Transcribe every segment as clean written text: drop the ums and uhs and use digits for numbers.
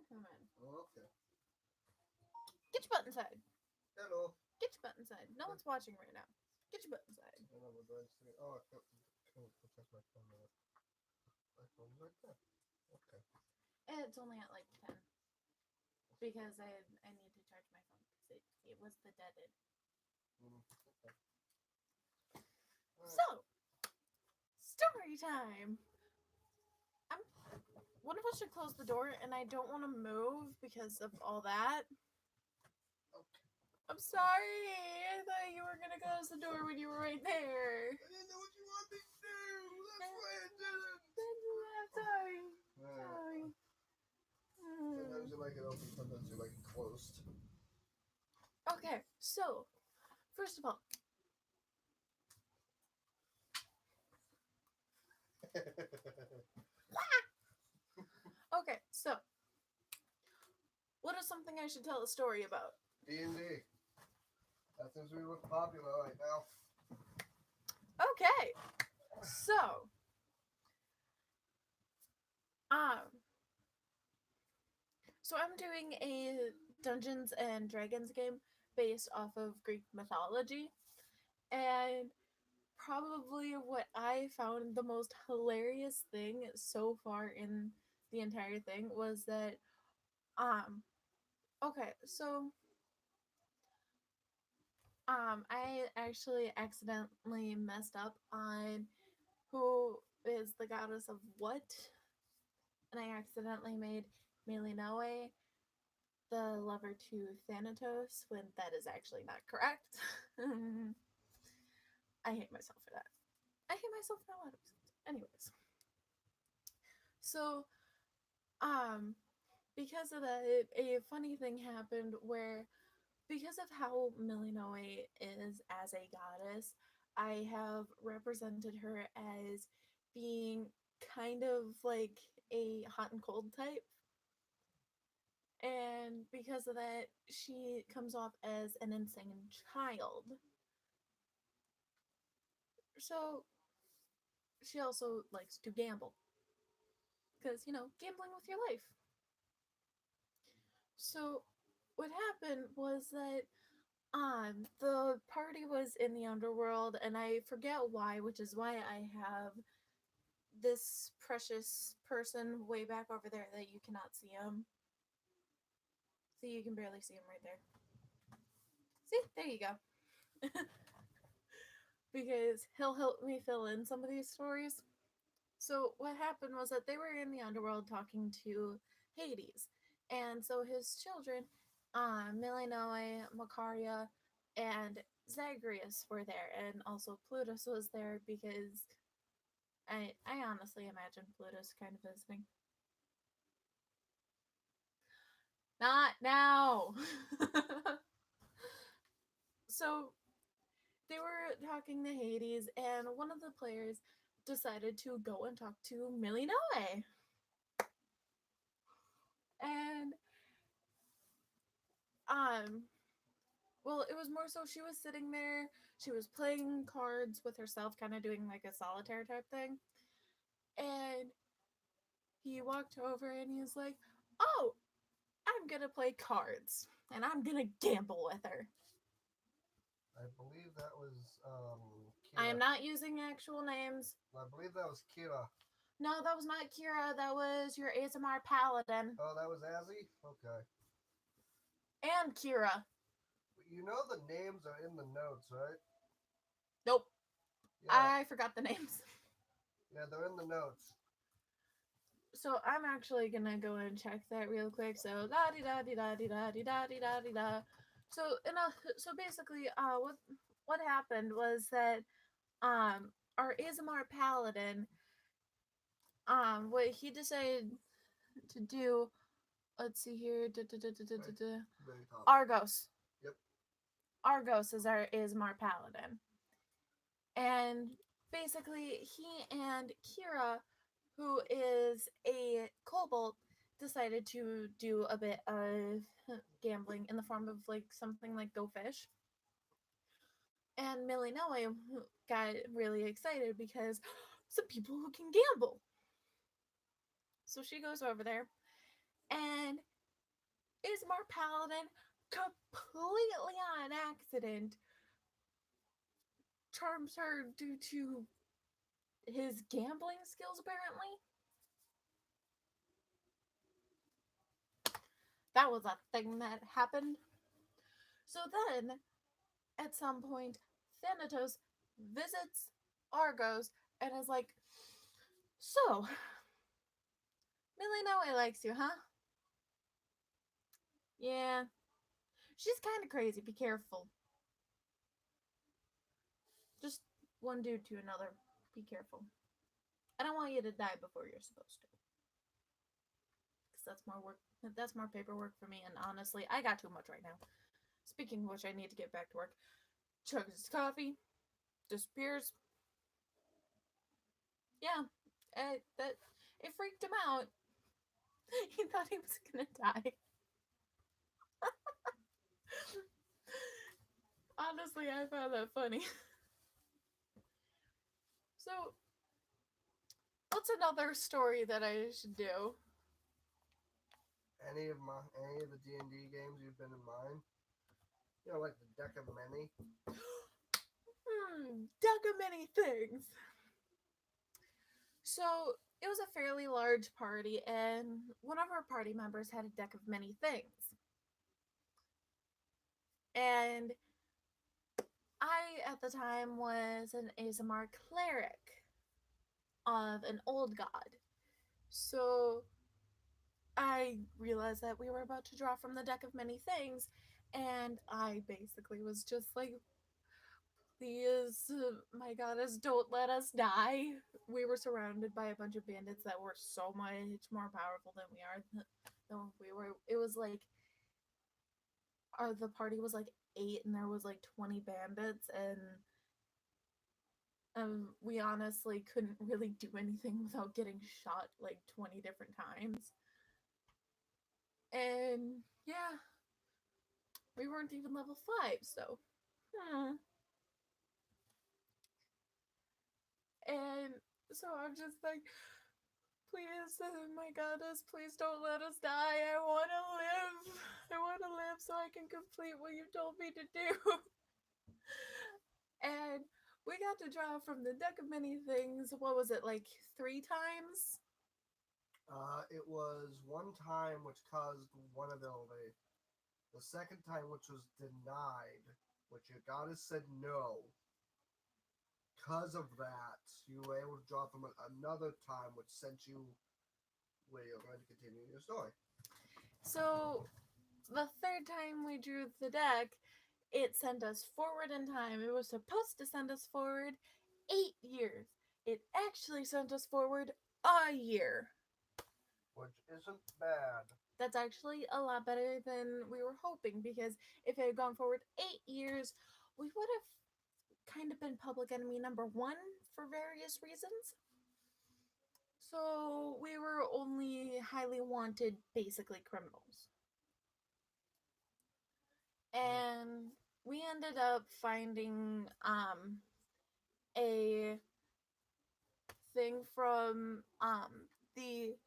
Come on. Oh, okay. Get your butt inside. Hello. Get your butt inside. No one's watching right now. Get your butt inside. I know, but do I just oh, I can't touch my phone now. My phone's right there. Okay. It's only at like 10 because I need to charge my phone because it was the deaded. Okay. All right. So, story time. I'm one of us should close the door, and I don't want to move because of all that. Okay. I'm sorry. I thought you were gonna close the door when you were right there. I didn't know what you wanted me to do. That's why I didn't. I'm sorry. Sorry. Sometimes you like it open, sometimes you like it closed. Okay, so first of all, okay, so what is something I should tell a story about? D&D. That seems to be what's popular right now. Okay, so um, so I'm doing a Dungeons and Dragons game based off of Greek mythology, and probably what I found the most hilarious thing so far in the entire thing was that um okay, so I actually accidentally messed up on who is the goddess of what, and I accidentally made Melinoe the lover to Thanatos when that is actually not correct. I hate myself for that. I hate myself for a lot of reasons. Anyways, so um, because of that, a funny thing happened where because of how Melinoe is as a goddess, I have represented her as being kind of like a hot and cold type. And because of that, she comes off as an insane child. So she also likes to gamble. Because, gambling with your life. So what happened was that the party was in the underworld and I forget why, which is why I have this precious person way back over there that you cannot see him. See, you can barely see him right there. See, there you go. Because he'll help me fill in some of these stories. So what happened was that they were in the underworld talking to Hades, and so his children, Milinoe, Macaria, and Zagreus were there, and also Plutus was there because I honestly imagine Plutus kind of visiting. Not now. So they were talking to Hades, and one of the players decided to go and talk to Milinoe. And um well, it was more so she was sitting there, she was playing cards with herself, kind of doing like a solitaire type thing. And he walked over and he was like, "Oh, I'm gonna play cards and I'm gonna gamble with her." I believe that was I Kira. am not using actual names. I believe that was Kira. No, that was not Kira. That was your ASMR paladin. Oh, that was Azzy? Okay. And Kira. You know the names are in the notes, right? Nope. Yeah. I forgot the names. Yeah, they're in the notes. So I'm actually gonna go and check that real quick. So da di da di da di da di da di da di da. So so basically, what happened was that our Ismar Paladin, what he decided to do. Let's see here. Very top. Argos. Yep. Argos is our Ismar Paladin, and basically he and Kira, who is a kobold, decided to do a bit of gambling in the form of like something like Go Fish. And Millie Noe got really excited because some people who can gamble. So she goes over there and Ismar Paladin, completely on accident, charms her due to his gambling skills, apparently. That was a thing that happened. So then, at some point, Thanatos visits Argos and is like, "So, Millie Noe likes you, huh?" "Yeah, she's kind of crazy. Be careful. Just one dude to another. Be careful. I don't want you to die before you're supposed to. Because that's more work. That's more paperwork for me. And honestly, I got too much right now. Speaking of which, I need to get back to work." Chugs his coffee, disappears. Yeah, that it freaked him out. He thought he was gonna die. Honestly, I found that funny. So, what's another story that I should do? Any of the D&D games you've been in mind? You know, like the Deck of Many. Deck of many things. So, it was a fairly large party, and one of our party members had a deck of many things. And I, at the time, was an Azamar cleric of an old god. So, I realized that we were about to draw from the deck of many things, and I basically was just like, "Please, my goddess, don't let us die." We were surrounded by a bunch of bandits that were so much more powerful than we are. Than we were. It was like the party was like 8, and there was like 20 bandits, and we honestly couldn't really do anything without getting shot like 20 different times. And yeah, we weren't even level 5, so. And so I'm just like, "Please, oh my goddess, please don't let us die. I want to live. I want to live so I can complete what you told me to do." And we got to draw from the deck of many things. What was it, like 3 times? It was one time which caused one ability. The second time which was denied, which your goddess said no. Because of that, you were able to draw from it another time, which sent you where you're going to continue your story. So the third time we drew the deck, it sent us forward in time. It was supposed to send us forward 8 years. It actually sent us forward a year. Which isn't bad. That's actually a lot better than we were hoping, because if it had gone forward 8 years, we would have kind of been public enemy number 1 for various reasons. So we were only highly wanted, basically criminals. And we ended up finding a thing from the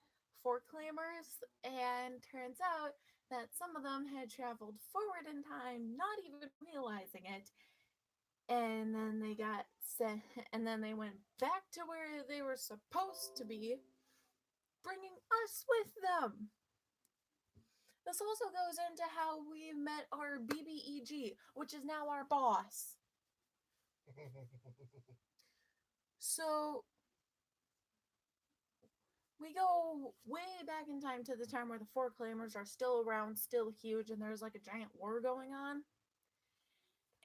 foreclaimers, and turns out that some of them had traveled forward in time, not even realizing it, and then they got sent, and then they went back to where they were supposed to be, bringing us with them. This also goes into how we met our BBEG, which is now our boss. So we go way back in time to the time where the foreclaimers are still around, still huge, and there's like a giant war going on.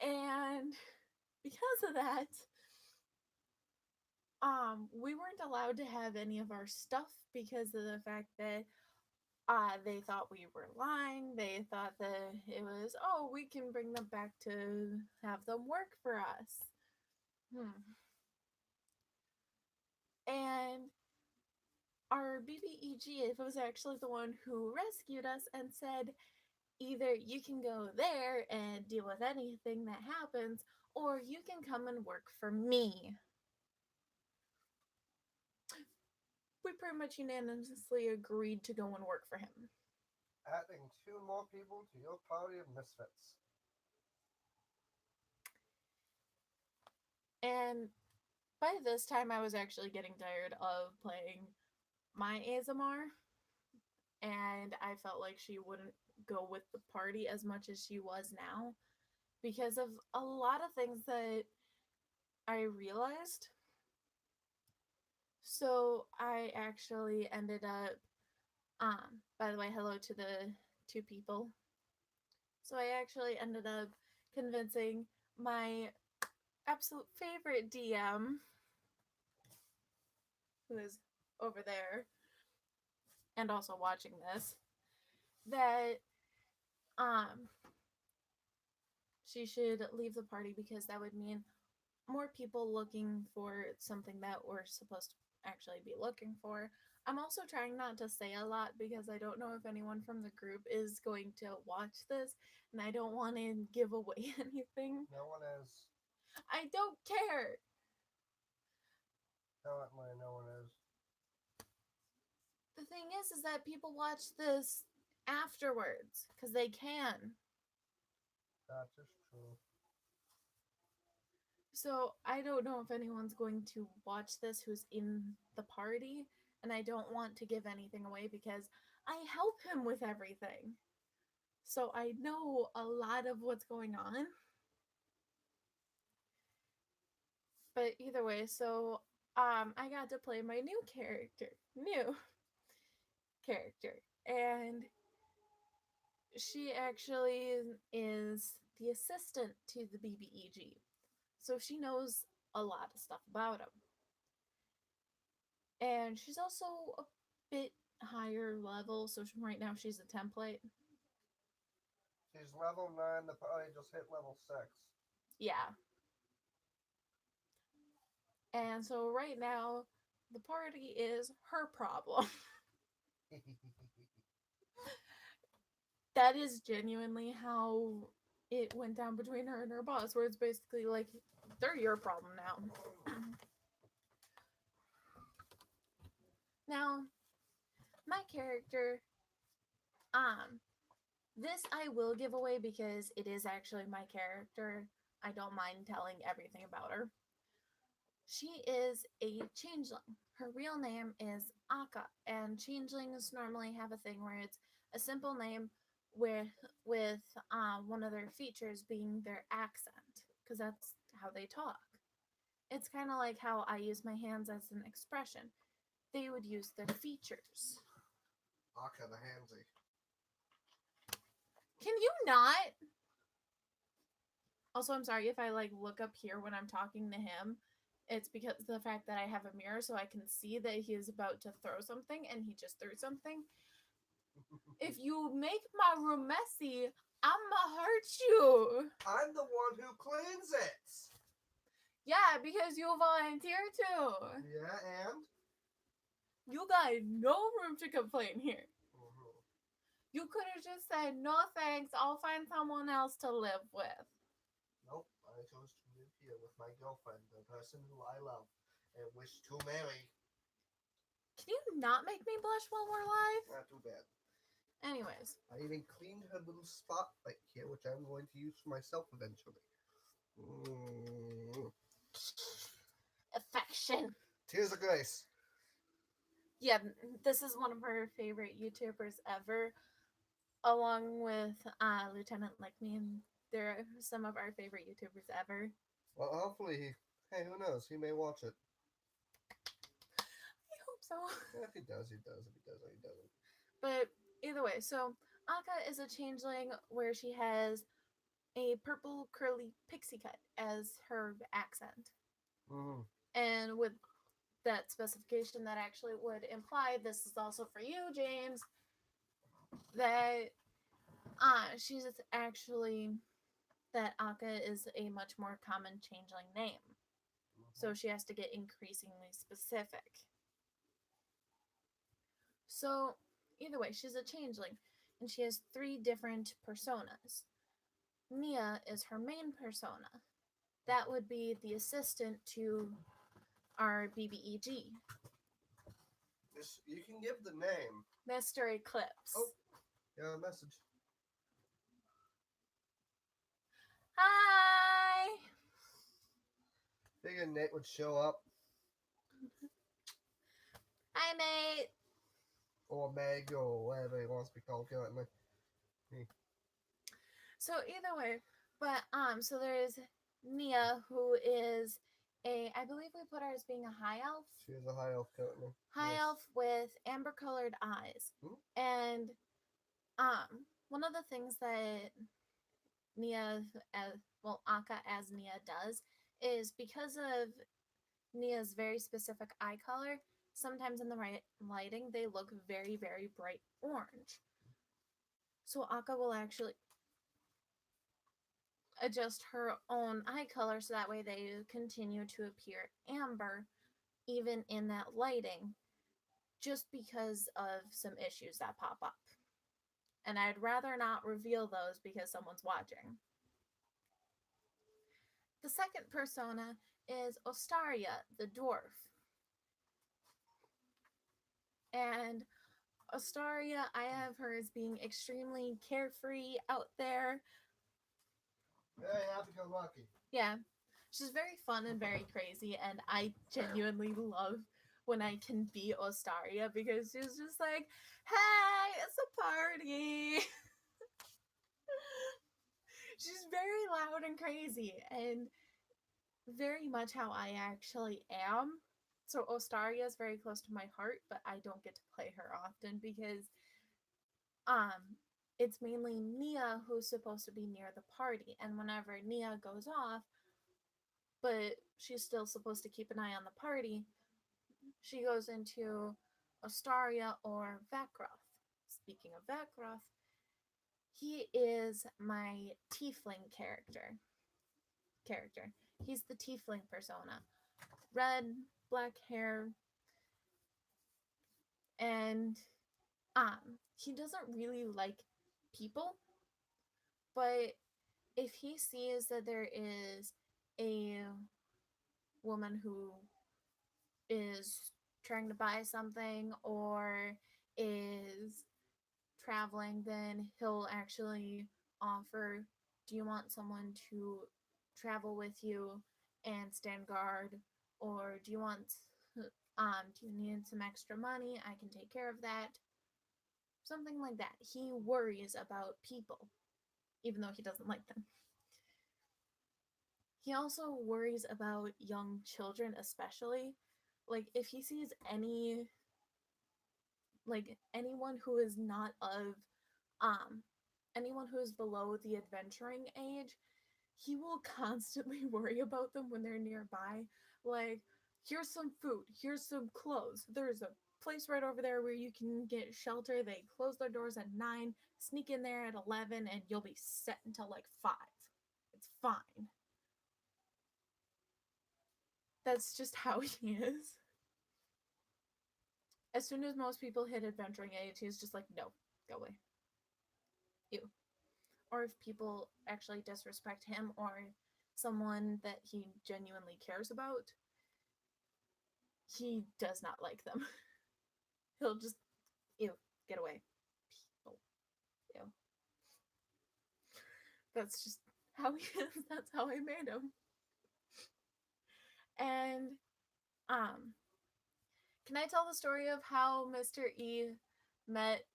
And because of that, we weren't allowed to have any of our stuff because of the fact that they thought we were lying. They thought that it was, "Oh, we can bring them back to have them work for us." And our BBEG was actually the one who rescued us and said, "Either you can go there and deal with anything that happens, or you can come and work for me." We pretty much unanimously agreed to go and work for him. adding 2 more people to your party of misfits. And by this time, I was actually getting tired of playing my ASMR, and I felt like she wouldn't go with the party as much as she was now because of a lot of things that I realized. So I actually ended up, by the way, hello to the 2 people. So I actually ended up convincing my absolute favorite DM, who is over there and also watching this, that um she should leave the party because that would mean more people looking for something that we're supposed to actually be looking for. I'm also trying not to say a lot because I don't know if anyone from the group is going to watch this and I don't want to give away anything. No one is. I don't care. Currently, no one is. The thing is that people watch this afterwards because they can. That is true. So I don't know if anyone's going to watch this who's in the party, and I don't want to give anything away because I help him with everything. So I know a lot of what's going on. But either way, so I got to play my new character, and she actually is the assistant to the BBEG. So she knows a lot of stuff about him. And she's also a bit higher level, so right now she's a template. She's level 9, the party just hit level 6. Yeah. And so right now, the party is her problem. That is genuinely how it went down between her and her boss, where it's basically like, they're your problem now. Now, my character, this I will give away because it is actually my character. I don't mind telling everything about her. She is a changeling. Her real name is Akka, and changelings normally have a thing where it's a simple name with one of their features being their accent, because that's how they talk. It's kind of like how I use my hands as an expression. They would use their features. Akka the handsy. Can you not? Also, I'm sorry if I like look up here when I'm talking to him. It's because of the fact that I have a mirror so I can see that he is about to throw something and he just threw something. If you make my room messy, I'ma hurt you. I'm the one who cleans it. Yeah, because you volunteer to. Yeah, and? You got no room to complain here. Mm-hmm. You could have just said, no thanks, I'll find someone else to live with. Nope, I chose to live here with my girlfriend, the person who I love and wish to marry. Can you not make me blush while we're live? Not too bad. Anyways. I even cleaned her little spot right here, which I'm going to use for myself eventually. Affection. Tears of Grace. Yeah, this is one of our favorite YouTubers ever, along with Lieutenant Like Me, and they're some of our favorite YouTubers ever. Well, hopefully, hey, who knows? He may watch it. I hope so. Yeah, if he does, he does. If he doesn't, he doesn't. But either way, so Akka is a changeling where she has a purple curly pixie cut as her accent. Mm-hmm. And with that specification, that actually would imply, this is also for you, James, that she's actually, that Akka is a much more common changeling name. So she has to get increasingly specific. So either way, she's a changeling, and she has 3 different personas. Mia is her main persona. That would be the assistant to our BBEG. You can give the name. Mr. Eclipse. Oh. Yeah, message. Hi. Figured Nate would show up, Hi, mate. or Meg, or whatever he wants to be called currently. So either way, but so there's Nia, who is I believe we put her as being a high elf. She is a high elf currently. High Yes. elf with amber colored eyes. And one of the things that Nia Akka as Nia does is because of Nia's very specific eye color, sometimes in the right lighting they look very, very bright orange. So Akka will actually adjust her own eye color so that way they continue to appear amber even in that lighting, just because of some issues that pop up. And I'd rather not reveal those because someone's watching. The second persona is Ostaria, the dwarf. And Ostaria, I have her as being extremely carefree out there. Very happy-go-lucky. Yeah, she's very fun and very crazy, and I genuinely love when I can be Ostaria because she's just like, hey, it's a party. She's very loud and crazy and very much how I actually am. So Ostaria is very close to my heart, but I don't get to play her often because it's mainly Nia who's supposed to be near the party, and whenever Nia goes off, but she's still supposed to keep an eye on the party, she goes into Ostaria or Vakroth. Speaking of Vakroth, he is my tiefling character. He's the tiefling persona. Red, black hair, and he doesn't really like people, but if he sees that there is a woman who is trying to buy something or is traveling, then he'll actually offer, do you want someone to travel with you and stand guard, or do you need some extra money? I can take care of that. Something like that. He worries about people, even though he doesn't like them. He also worries about young children, especially. Like, if he sees anyone who is not of, anyone who is below the adventuring age, he will constantly worry about them when they're nearby. Like, here's some food, here's some clothes, there's a place right over there where you can get shelter. They close their doors at 9, sneak in there at 11, and you'll be set until like 5. It's fine. That's just how he is. As soon as most people hit adventuring age, he's just like, no, go away. Ew. Or if people actually disrespect him or someone that he genuinely cares about, he does not like them. He'll just, ew, get away. People. Ew. That's just how he is. That's how I made him. And, can I tell the story of how Mr. E met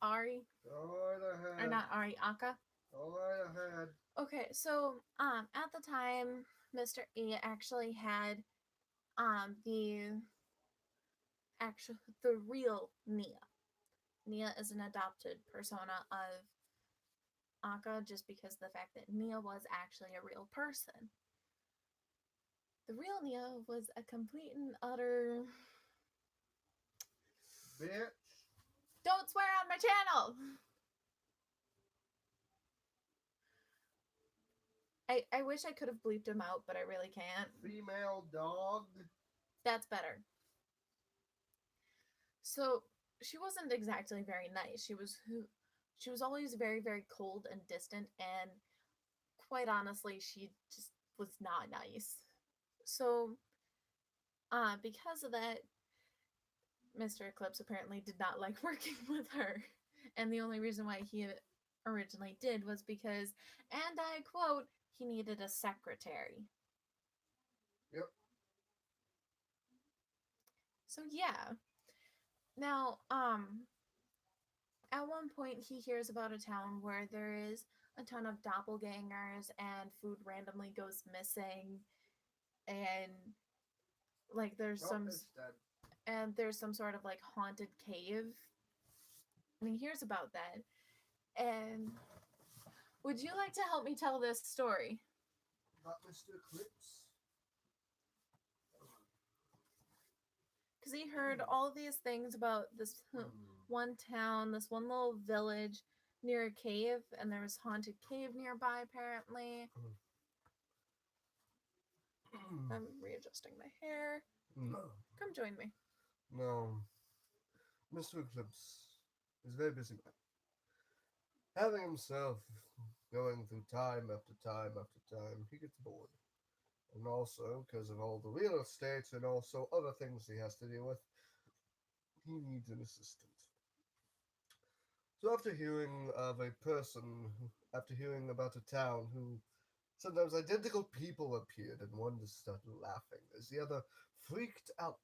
Ari? Go right ahead. Or not Ari, Akka? Go right ahead. Okay, so at the time, Mr. E actually had the real Nia. Nia is an adopted persona of Akka just because of the fact that Nia was actually a real person. The real Nia was a complete and utter Bitch. Don't swear on my channel! I wish I could have bleeped him out, but I really can't. Female dog. That's better. So, she wasn't exactly very nice. She was always very, very cold and distant, and quite honestly, she just was not nice. So, because of that, Mr. Eclipse apparently did not like working with her. And the only reason why he originally did was because, and I quote, he needed a secretary. Yep. So yeah. Now, at one point he hears about a town where there is a ton of doppelgangers and food randomly goes missing, and like Oh, it's dead. there's some sort of like haunted cave, and he hears about that. And would you like to help me tell this story? About Mr. Eclipse. Because he heard all these things about this one town, this one little village near a cave, and there was haunted cave nearby apparently. I'm readjusting my hair. No. Come join me. No. Mr. Eclipse is a very busy man. Having himself going through time after time after time, he gets bored. And also, because of all the real estate and also other things he has to deal with, he needs an assistant. So after hearing of a person, after hearing about a town who sometimes identical people appeared and one just started laughing as the other freaked out,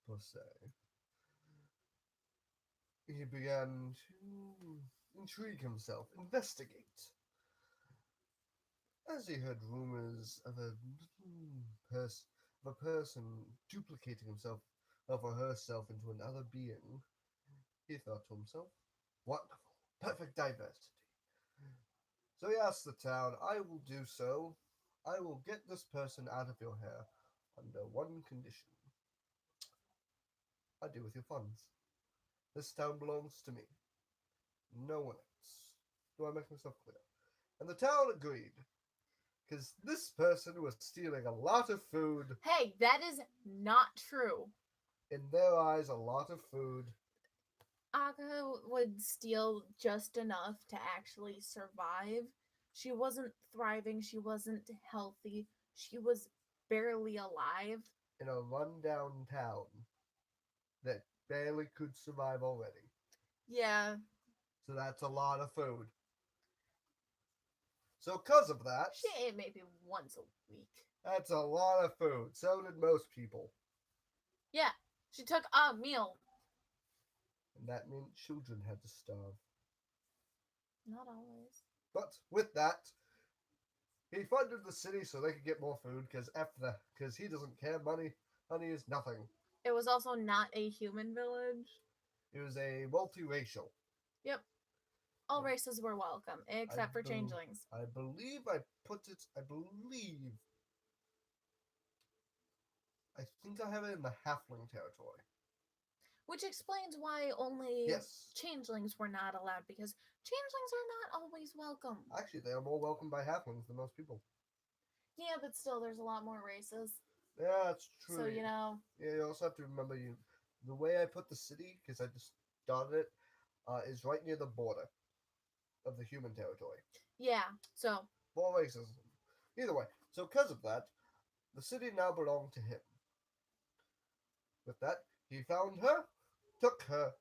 per se, he began to intrigue himself, investigate. As he heard rumors of a person duplicating himself or herself into another being, he thought to himself, wonderful, perfect diversity. So he asked the town, I will do so. I will get this person out of your hair under one condition. I do with your funds. This town belongs to me. No one else. Do I make myself clear? And the town agreed. Because this person was stealing a lot of food. Hey, that is not true. In their eyes, a lot of food. Akka would steal just enough to actually survive. She wasn't thriving, she wasn't healthy, she was barely alive. In a rundown town that barely could survive already. Yeah. So that's a lot of food. So because of that, She ate maybe once a week. that's a lot of food. So did most people. Yeah, she took a meal. And that meant children had to starve. Not always. But with that, he funded the city so they could get more food because he doesn't care. Money is nothing. It was also not a human village. It was a multiracial. Yep. All races were welcome, except for changelings. I believe I think I have it in the halfling territory. Which explains why only Yes. changelings were not allowed, because changelings are not always welcome. Actually, they are more welcomed by halflings than most people. Yeah, but still, there's a lot more races. Yeah, that's true. So, you know. Yeah, you also have to remember the way I put the city, because I just started it, is right near the border of the human territory. Yeah, so. More racism. Either way, so because of that, the city now belonged to him. With that, he found her, took her,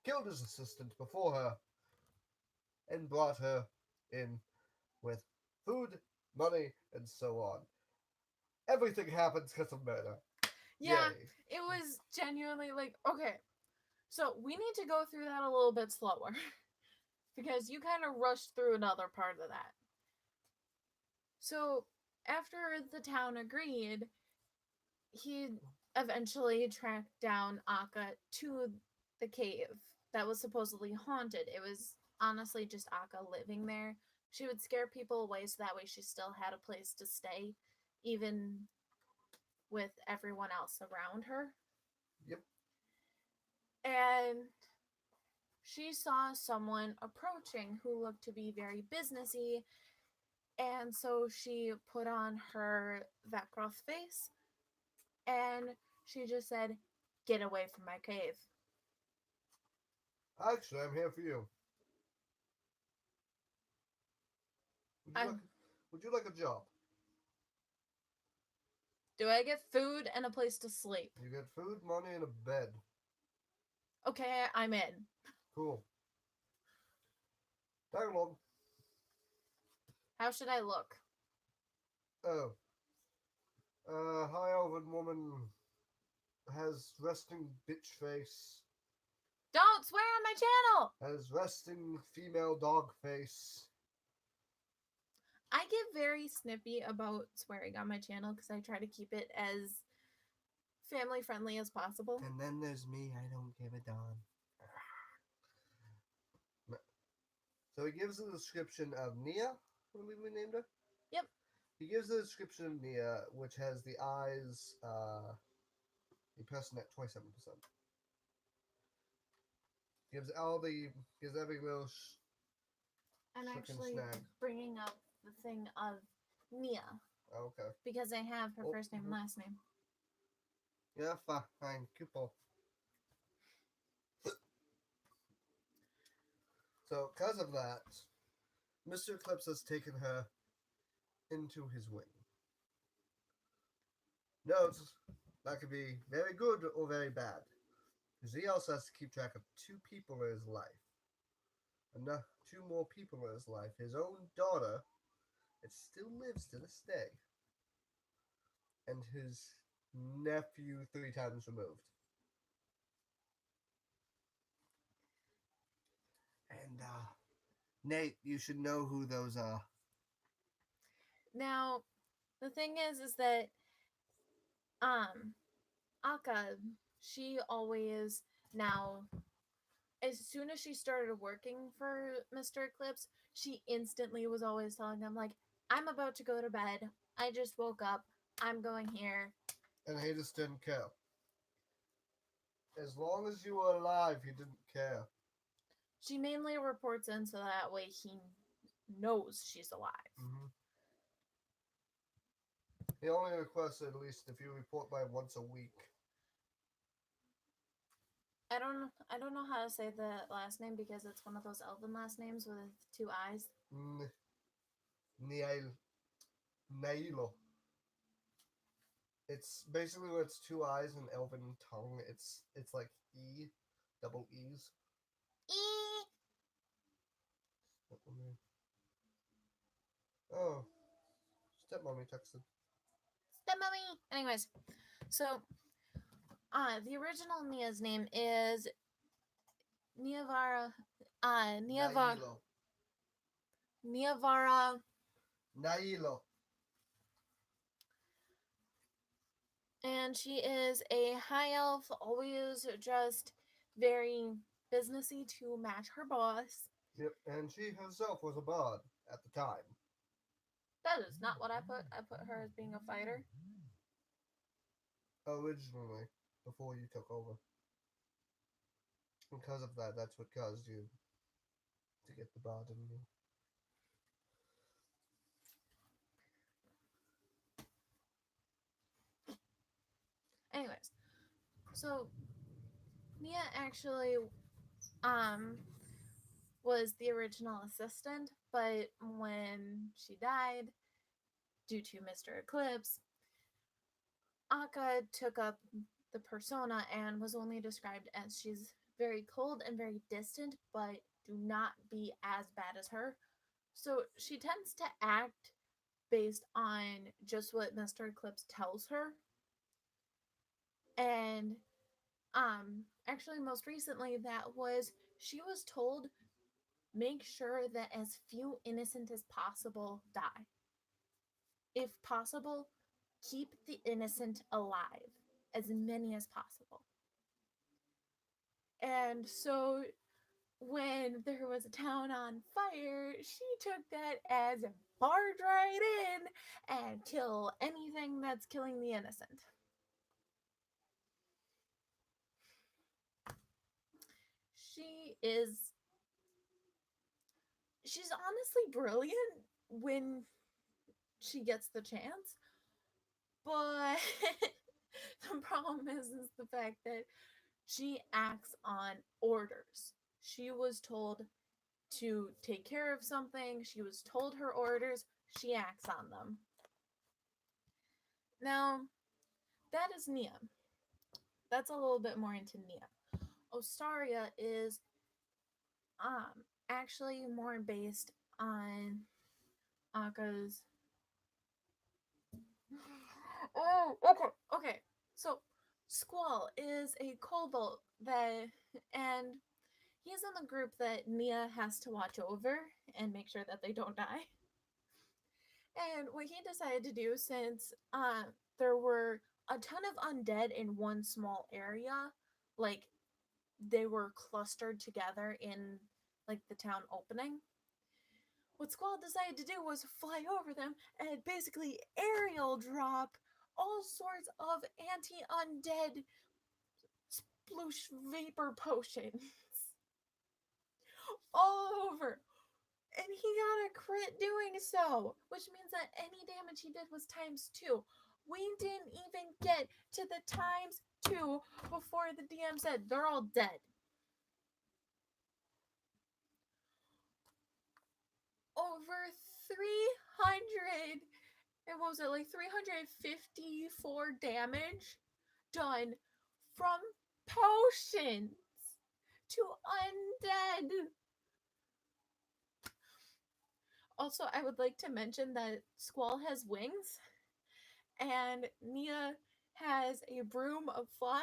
killed his assistant before her, and brought her in with food, money, and so on. Everything happens because of murder. Yeah, Yay. it was genuinely like, okay, so we need to go through that a little bit slower. Because you kind of rushed through another part of that. So, after the town agreed, he eventually tracked down Akka to the cave that was supposedly haunted. It was honestly just Akka living there. She would scare people away so that way she still had a place to stay, even with everyone else around her. Yep. And she saw someone approaching who looked to be very businessy, and so she put on her Vekroth face, and she just said, "Get away from my cave." Actually, I'm here for you. Would you like a job? Do I get food and a place to sleep? You get food, money, and a bed. Okay, I'm in. Cool. Tag along. How should I look? Oh. High elven woman has resting bitch face. Don't swear on my channel! Has resting female dog face. I get very snippy about swearing on my channel because I try to keep it as family friendly as possible. And then there's me, I don't give a darn. So he gives a description of Nia, I believe we named her. Yep. He gives the description of Nia, which has the eyes, the person at 27%. Gives every little I'm frickin' actually snag. bringing up the thing of Nia Okay. because I have her Oh, first name and mhm. last name. Yeah, fine, Kupo. So, because of that, Mr. Eclipse has taken her into his wing. Note, that could be very good or very bad. Because he also has to keep track of 2 people in his life. Enough, 2 more people in his life. His own daughter, that still lives to this day. And his nephew 3 times removed. And, Nate, you should know who those are. Now, the thing is that Aka, she always now, as soon as she started working for Mr. Eclipse, she instantly was always telling them like, I'm about to go to bed. I just woke up. I'm going here. And he just didn't care. As long as you were alive, he didn't care. She mainly reports in so that way he knows she's alive. Mm-hmm. He only requests at least if you report by once a week. I don't know how to say the last name because it's one of those elven last names with 2 eyes. Nailo. It's basically where it's 2 eyes and elven tongue. It's like E, double E's. Oh, stepmommy texted. Stepmommy. Anyways, so the original Nia's name is Niavara. Nailo. Niavara. Nailo. And she is a high elf, always just very businessy to match her boss. Yep, and she herself was a bard at the time. That is not what I put. I put her as being a fighter. Originally, before you took over. Because of that, that's what caused you to get the bard in you. Anyways, so Nia actually was the original assistant, but when she died due to Mr. Eclipse, Aka took up the persona and was only described as she's very cold and very distant, but do not be as bad as her. So she tends to act based on just what Mr. Eclipse tells her. And actually most recently that was she was told make sure that as few innocent as possible die. If possible, keep the innocent alive, as many as possible. And so when there was a town on fire, she took that as barge right in and kill anything that's killing the innocent. She's honestly brilliant when she gets the chance, but the problem is the fact that she acts on orders. She was told to take care of something, she was told her orders, she acts on them. Now, that is Nia. That's a little bit more into Nia. Ostaria is actually more based on Akka's. Oh, okay, okay. So, Squall is a kobold that, and he's in the group that Nia has to watch over and make sure that they don't die. And what he decided to do, since there were a ton of undead in one small area, like they were clustered together in like the town opening. What Squall decided to do was fly over them and basically aerial drop all sorts of anti-undead sploosh vapor potions all over. And he got a crit doing so, which means that any damage he did was times 2. We didn't even get to the times 2 before the DM said they're all dead. Over 300, and what was it, like 354 damage done from potions to undead. Also, I would like to mention that Squall has wings and Nia has a broom of flying.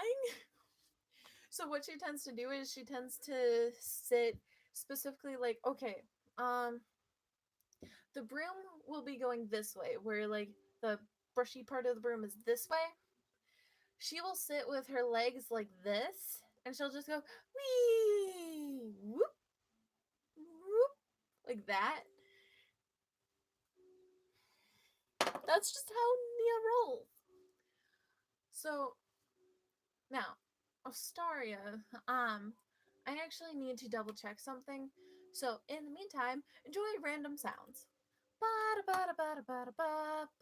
So what she tends to do is she tends to sit specifically like, okay, the broom will be going this way, where like the brushy part of the broom is this way. She will sit with her legs like this, and she'll just go wee, whoop, whoop, like that. That's just how Nia rolls. So now, Ostaria, I actually need to double check something. So in the meantime, enjoy random sounds. La la la la la la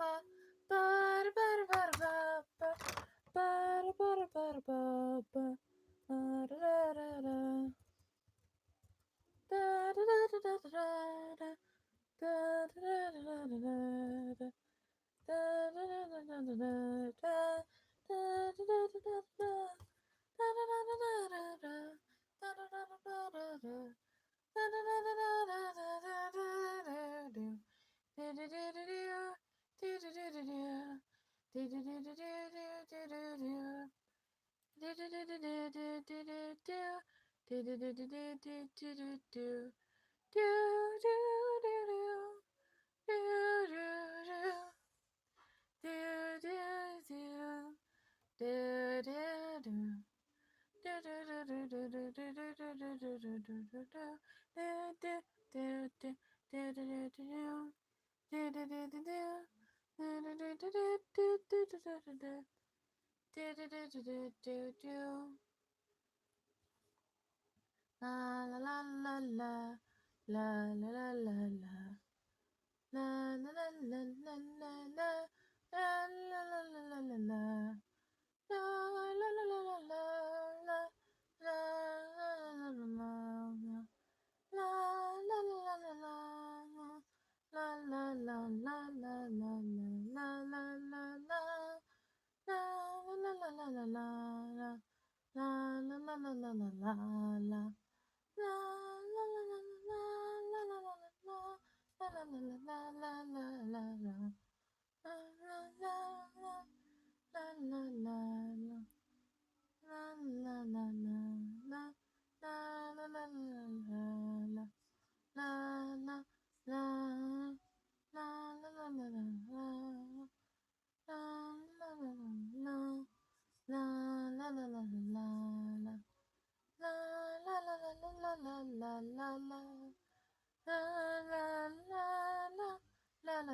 la la la la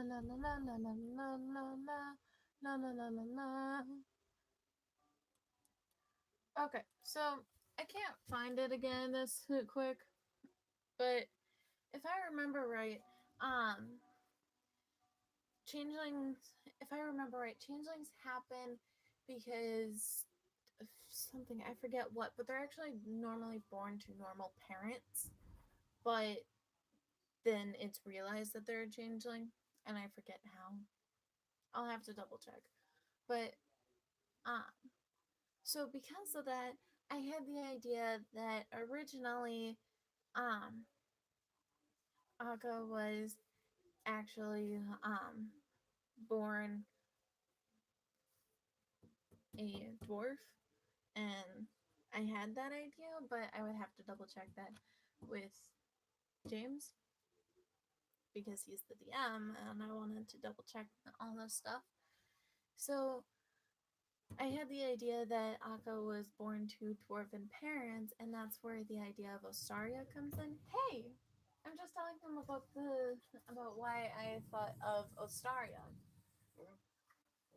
la la la la la la la la la la. Okay, so I can't find it again this quick, but if I remember right, changelings, if I remember right, changelings happen because of something, I forget what, but they're actually normally born to normal parents, but then it's realized that they're a changeling, and I forget how. I'll have to double check. But, so because of that, I had the idea that originally, Akka was actually born a dwarf, and I had that idea, but I would have to double check that with James because he's the DM, and I wanted to double check all this stuff. So I had the idea that Akka was born to dwarven parents, and that's where the idea of Ostaria comes in. Hey, I'm just telling them about why I thought of Ostaria.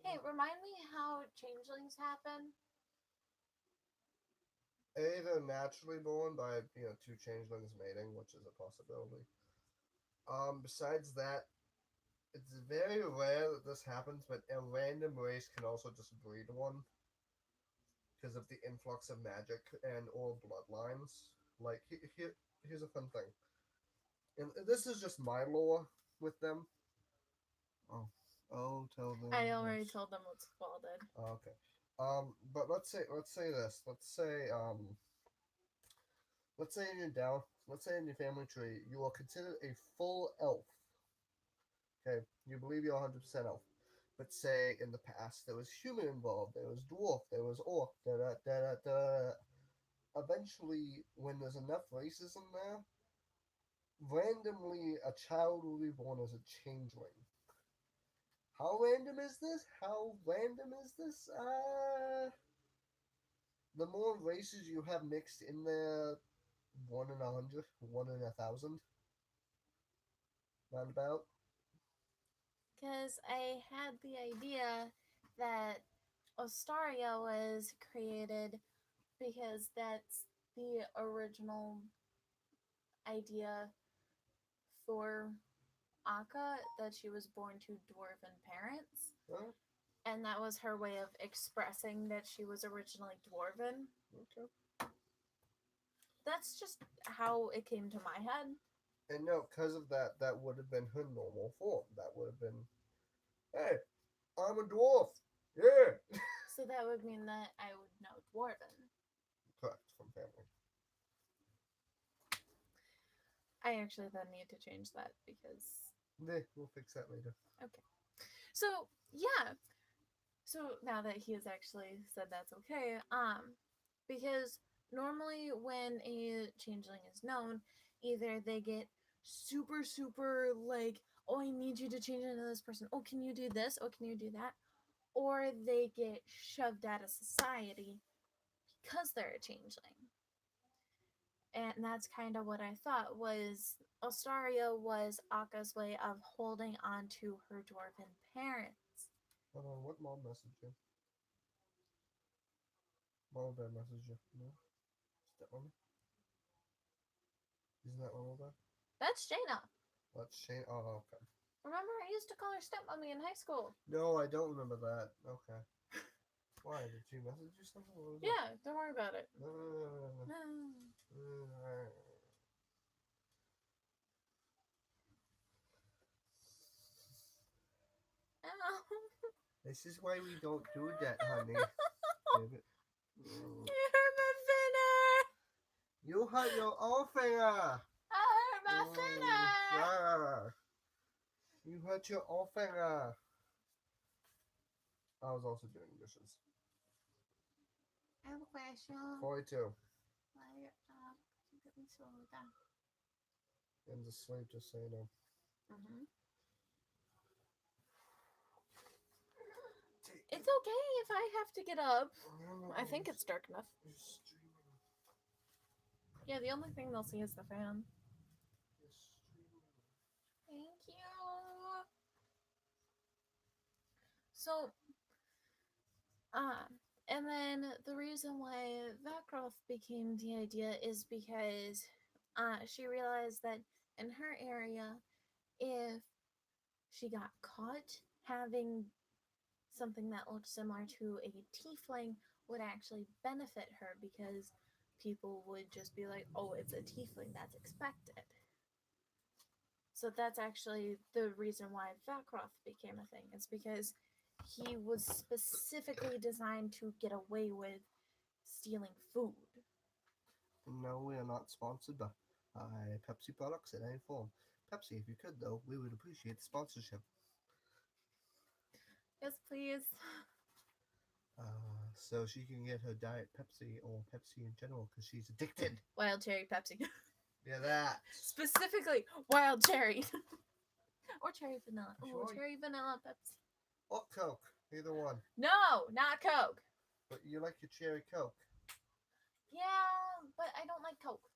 Hey, remind me how changelings happen. Either naturally born by two changelings mating, which is a possibility. Besides that, it's very rare that this happens, but a random race can also just breed one because of the influx of magic and or bloodlines. Like here's a fun thing, and this is just my lore with them. Oh, tell them. I already told them what Squall did. Oh, okay. But let's say this. Let's say in your down. Let's say in your family tree, you are considered a full elf. Okay, you believe you're 100% elf. But say in the past there was human involved, there was dwarf, there was orc, da da da da da. Eventually, when there's enough races in there, randomly a child will be born as a changeling. How random is this? The more races you have mixed in there, 1 in 100, 1 in 1,000, roundabout. Because I had the idea that Ostaria was created because that's the original idea for Akka, that she was born to dwarven parents. Huh? And that was her way of expressing that she was originally dwarven. Okay. That's just how it came to my head. And no, because of that, that would have been her normal form. That would have been, hey, I'm a dwarf. Yeah. So that would mean that I would know dwarven. Correct, from family. I actually then need to change that because We'll fix that later. okay. So yeah. So now that he has actually said that's okay, because normally when a changeling is known, either they get super like, oh, I need you to change into this person. Oh, can you do this? Oh, can you do that? Or they get shoved out of society because they're a changeling. And that's kind of what I thought was Ostaria was Akka's way of holding on to her dwarven parents. Hold on, what mom messaged you? Mom or dad messaged you? No? Stepmommy? Isn't that mom or dad? That's Jaina. That's Shane. Oh, okay. Remember, I used to call her stepmommy in high school. No, I don't remember that. Okay. Why? Did she message you something? What was it? Yeah, don't worry about it. No. Ow. This is why we don't do that, honey. David. You hurt my finger. You hurt your own finger. I hurt my finger. You hurt your own finger. I was also doing dishes. I have a question. 42. Why you get me so down? And just sleep, just so you know. It's okay if I have to get up. I think it's dark enough. Yeah, the only thing they'll see is the fan. Thank you. So, and then the reason why Vakroth became the idea is because she realized that in her area, if she got caught having something that looked similar to a tiefling, would actually benefit her because people would just be like, oh, it's a tiefling, that's expected. So that's actually the reason why Vakroth became a thing. It's because he was specifically designed to get away with stealing food. No, we are not sponsored by Pepsi products in any form. Pepsi. If you could, though, we would appreciate the sponsorship. Yes, please. So she can get her Diet Pepsi or Pepsi in general because she's addicted. Wild cherry Pepsi. Yeah, that. Specifically, wild cherry. Or cherry vanilla. Sure. Ooh, cherry vanilla Pepsi. Or Coke. Either one. No, not Coke. But you like your cherry Coke. Yeah, but I don't like Coke.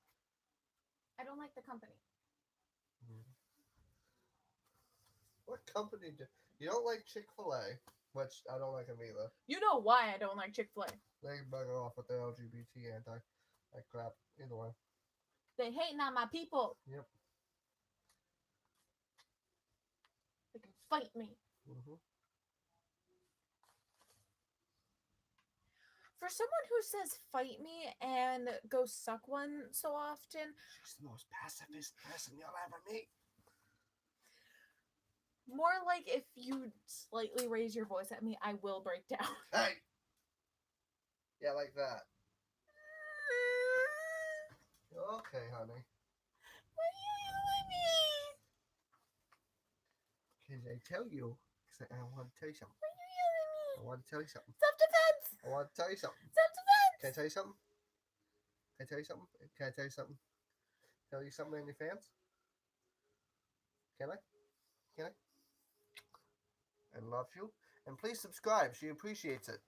I don't like the company. What company do you don't like? Chick-fil-A, which I don't like them either. You know why I don't like Chick-fil-A. They bugger off with their LGBT like crap. Either way. They hating on my people. Yep. They can fight me. Mm-hmm. For someone who says fight me and go suck one so often, She's the most pacifist person you'll ever meet. more like if you slightly raise your voice at me, I will break down. Hey! Yeah, like that. Okay, honey. Why are you yelling at me? Can I tell you? Because I want to tell you something. Why are you yelling at I me? want to tell you something. Self-defense! I want to tell you something. Self-defense! Can I tell you something? Can I tell you something? Can I tell you something? Tell you something, any fans? Can I? Can I? I love you. And please subscribe. She appreciates it.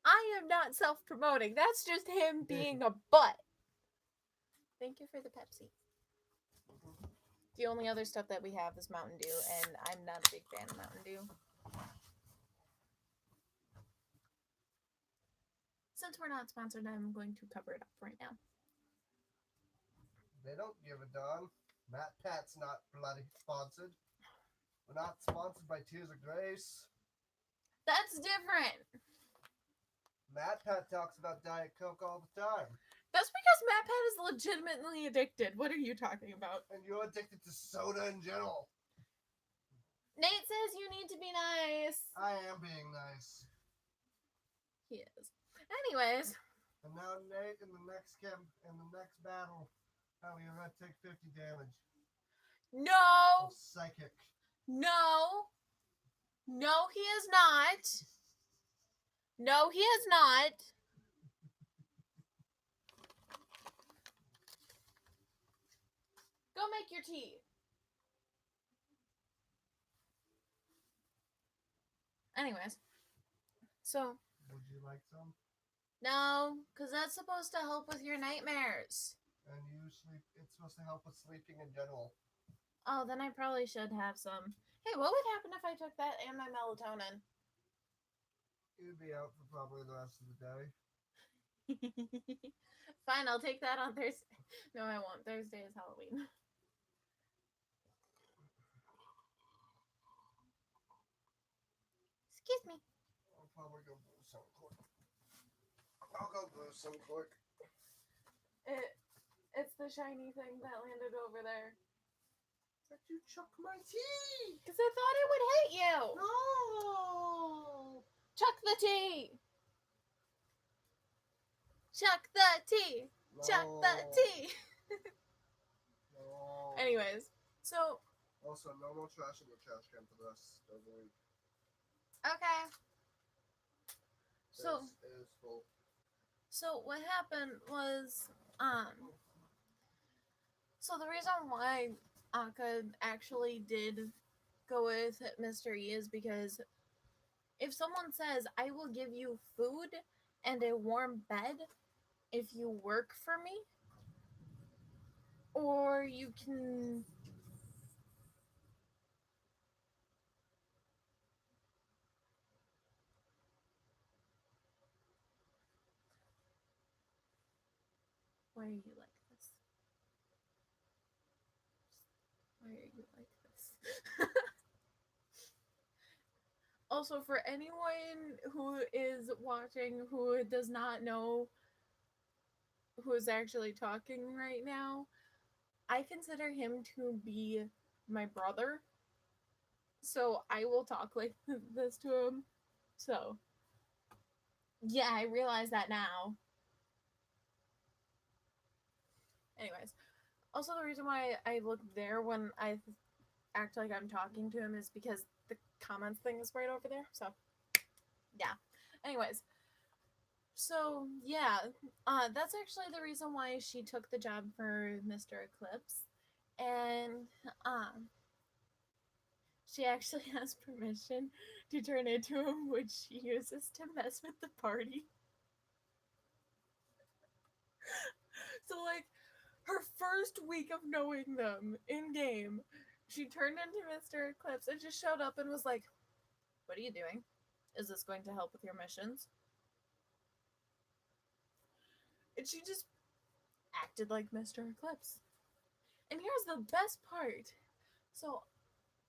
I am not self-promoting. That's just him being a butt. Thank you for the Pepsi. The only other stuff that we have is Mountain Dew, and I'm not a big fan of Mountain Dew. Since we're not sponsored, I'm going to cover it up right now. They don't give a darn. Matt Pat's not bloody sponsored. We're not sponsored by Tears of Grace. That's different. Matt Pat talks about Diet Coke all the time. That's because Matt Pat is legitimately addicted. What are you talking about? And you're addicted to soda in general. Nate says you need to be nice. I am being nice. He is. Anyways. And now Nate in the next battle, you're gonna take 50 damage. No. Psychic. No. No, he is not. No, he is not. Go make your tea. Anyways. So. Would you like some? No, because that's supposed to help with your nightmares. And you sleep. It's supposed to help with sleeping in general. Oh, then I probably should have some. Hey, what would happen if I took that and my melatonin? You'd be out for probably the rest of the day. Fine, I'll take that on Thursday. No, I won't. Thursday is Halloween. Excuse me. I'll probably go brew some quick. I'll go brew some quick. It's the shiny thing that landed over there. But you chuck my tea! Because I thought it would hit you. No! Chuck the tea. Chuck the tea. Chuck the tea. No. Anyways, so. Also, no more trash in the trash can for the rest of the week. Okay. So. This is full. So what happened was, so the reason why Akka actually did go with Mr. E is because if someone says, I will give you food and a warm bed if you work for me, or you can... Why are you like this? Why are you like this? Also, for anyone who is watching who does not know who is actually talking right now, I consider him to be my brother. So I will talk like this to him. So, yeah, I realize that now. Anyways, Also, the reason why I look there when I act like I'm talking to him is because the comments thing is right over there. So, yeah. Anyways, so yeah, that's actually the reason why she took the job for Mr. Eclipse, and um, she actually has permission to turn into him, which she uses to mess with the party. So, like, her first week of knowing them in game, she turned into Mr. Eclipse and just showed up and was like, "What are you doing? Is this going to help with your missions?" And she just acted like Mr. Eclipse. And here's the best part. So,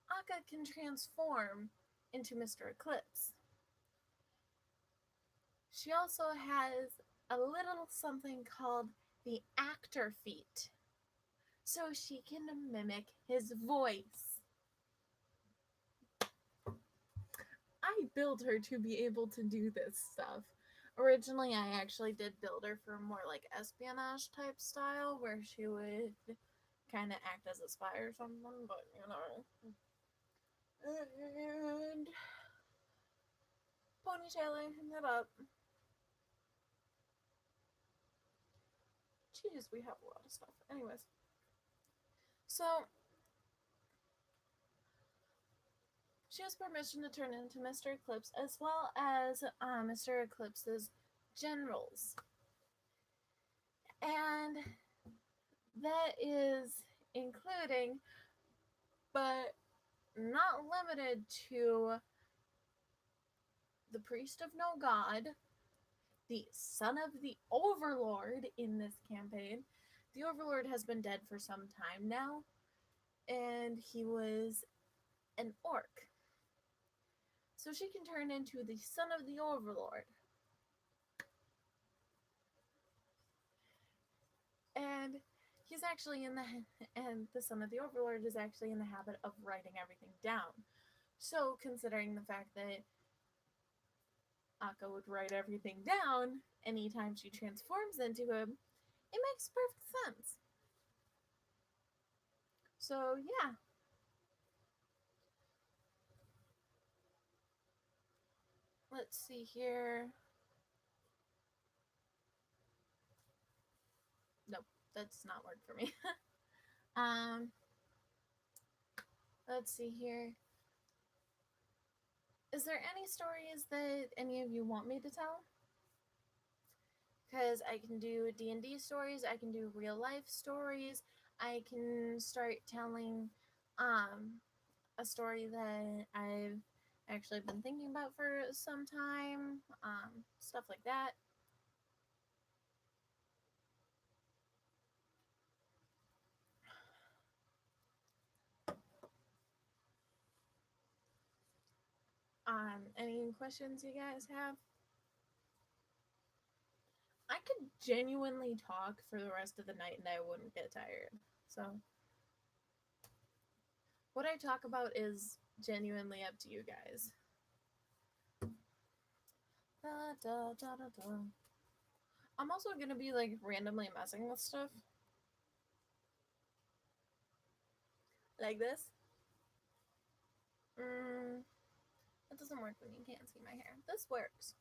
Akka can transform into Mr. Eclipse. She also has a little something called the actor feat. So she can mimic his voice. I built her to be able to do this stuff. Originally, I actually did build her for more like espionage type style, where she would kind of act as a spy or something, but you know. And ponytailing it up. Jeez, we have a lot of stuff. Anyways, so she has permission to turn into Mr. Eclipse as well as Mr. Eclipse's generals. And that is including, but not limited to, the Priest of No God, the son of the Overlord in this campaign. The Overlord has been dead for some time now, and he was an orc. So she can turn into the son of the Overlord. And he's actually in the and the son of the Overlord is actually in the habit of writing everything down. So considering the fact that Akka would write everything down anytime she transforms into him, it makes perfect sense. So yeah. Let's see here. Nope, that does not work for me. um let's see here. Is there any stories that any of you want me to tell? Because I can do D&D stories, I can do real life stories, I can start telling a story that I've actually been thinking about for some time, stuff like that. Any questions you guys have? I could genuinely talk for the rest of the night and I wouldn't get tired. So, what I talk about is genuinely up to you guys. Da, da, da, da, da. I'm also gonna be like randomly messing with stuff. Like this. That doesn't work when you can't see my hair. This works.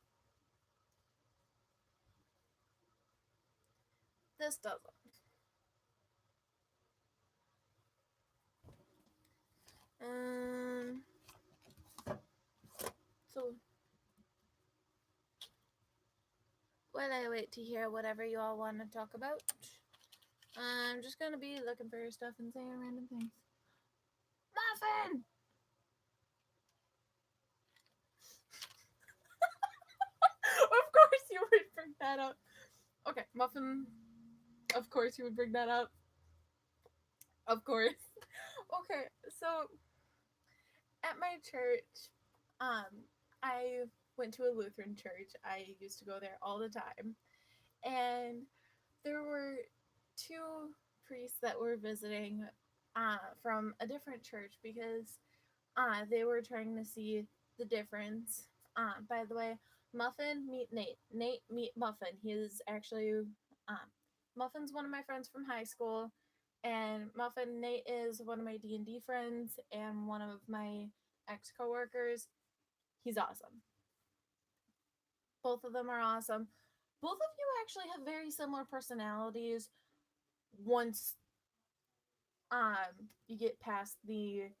This doesn't. So while I wait to hear whatever you all want to talk about, I'm just gonna be looking for stuff and saying random things. Muffin! Of course you would bring that up. Okay, Muffin. Of course you would bring that up. Of course. Okay, so at my church, I went to a Lutheran church. I used to go there all the time. And there were two priests that were visiting from a different church because they were trying to see the difference. By the way, Muffin, meet Nate. Nate, meet Muffin. He is actually, Muffin's one of my friends from high school. And Muffin Nate is one of my D&D friends and one of my ex-coworkers. He's awesome. Both of them are awesome. Both of you actually have very similar personalities once you get past the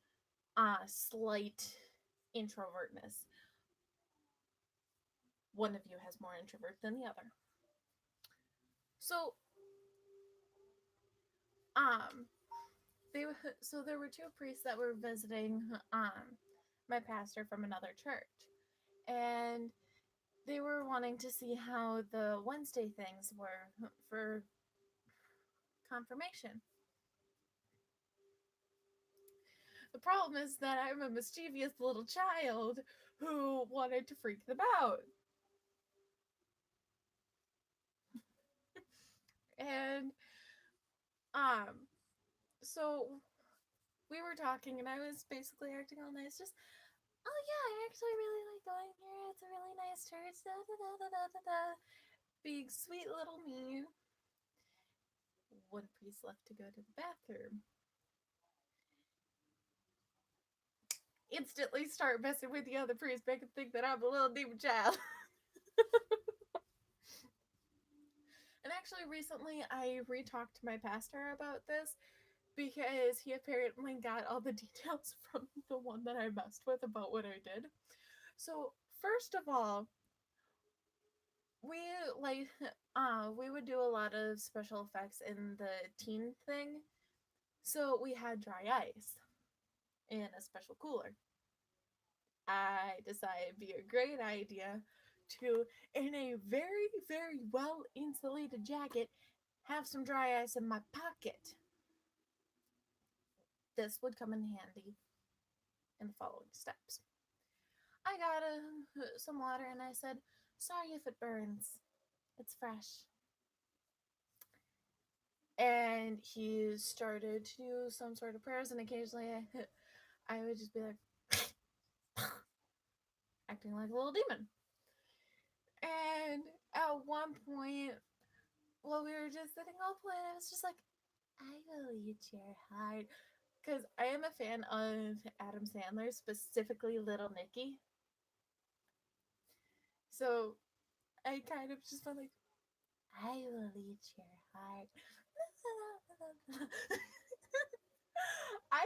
slight introvertness. One of you has more introvert than the other. So there were two priests that were visiting my pastor from another church, and they were wanting to see how the Wednesday things were for confirmation. The problem is that I'm a mischievous little child who wanted to freak them out. And so we were talking and I was basically acting all nice, just, oh yeah, I actually really like going here. It's a really nice church. Da, da, da, da, da, da, da. Big sweet little me. One priest left to go to the bathroom. Instantly start messing with the other priest, make him think that I'm a little demon child. And actually, recently I re-talked to my pastor about this because he apparently got all the details from the one that I messed with about what I did. So, first of all, we we would do a lot of special effects in the teen thing. So we had dry ice in a special cooler. I decided it'd be a great idea to, in a very, very well insulated jacket, have some dry ice in my pocket. This would come in handy in the following steps. I got some water and I said, sorry if it burns. It's fresh. And he started to do some sort of prayers, and occasionally I would just be like, acting like a little demon. And at one point, while we were just sitting all playing, I was just like, I will eat your heart. Because I am a fan of Adam Sandler, specifically Little Nicky. So I kind of just felt like, I will eat your heart. I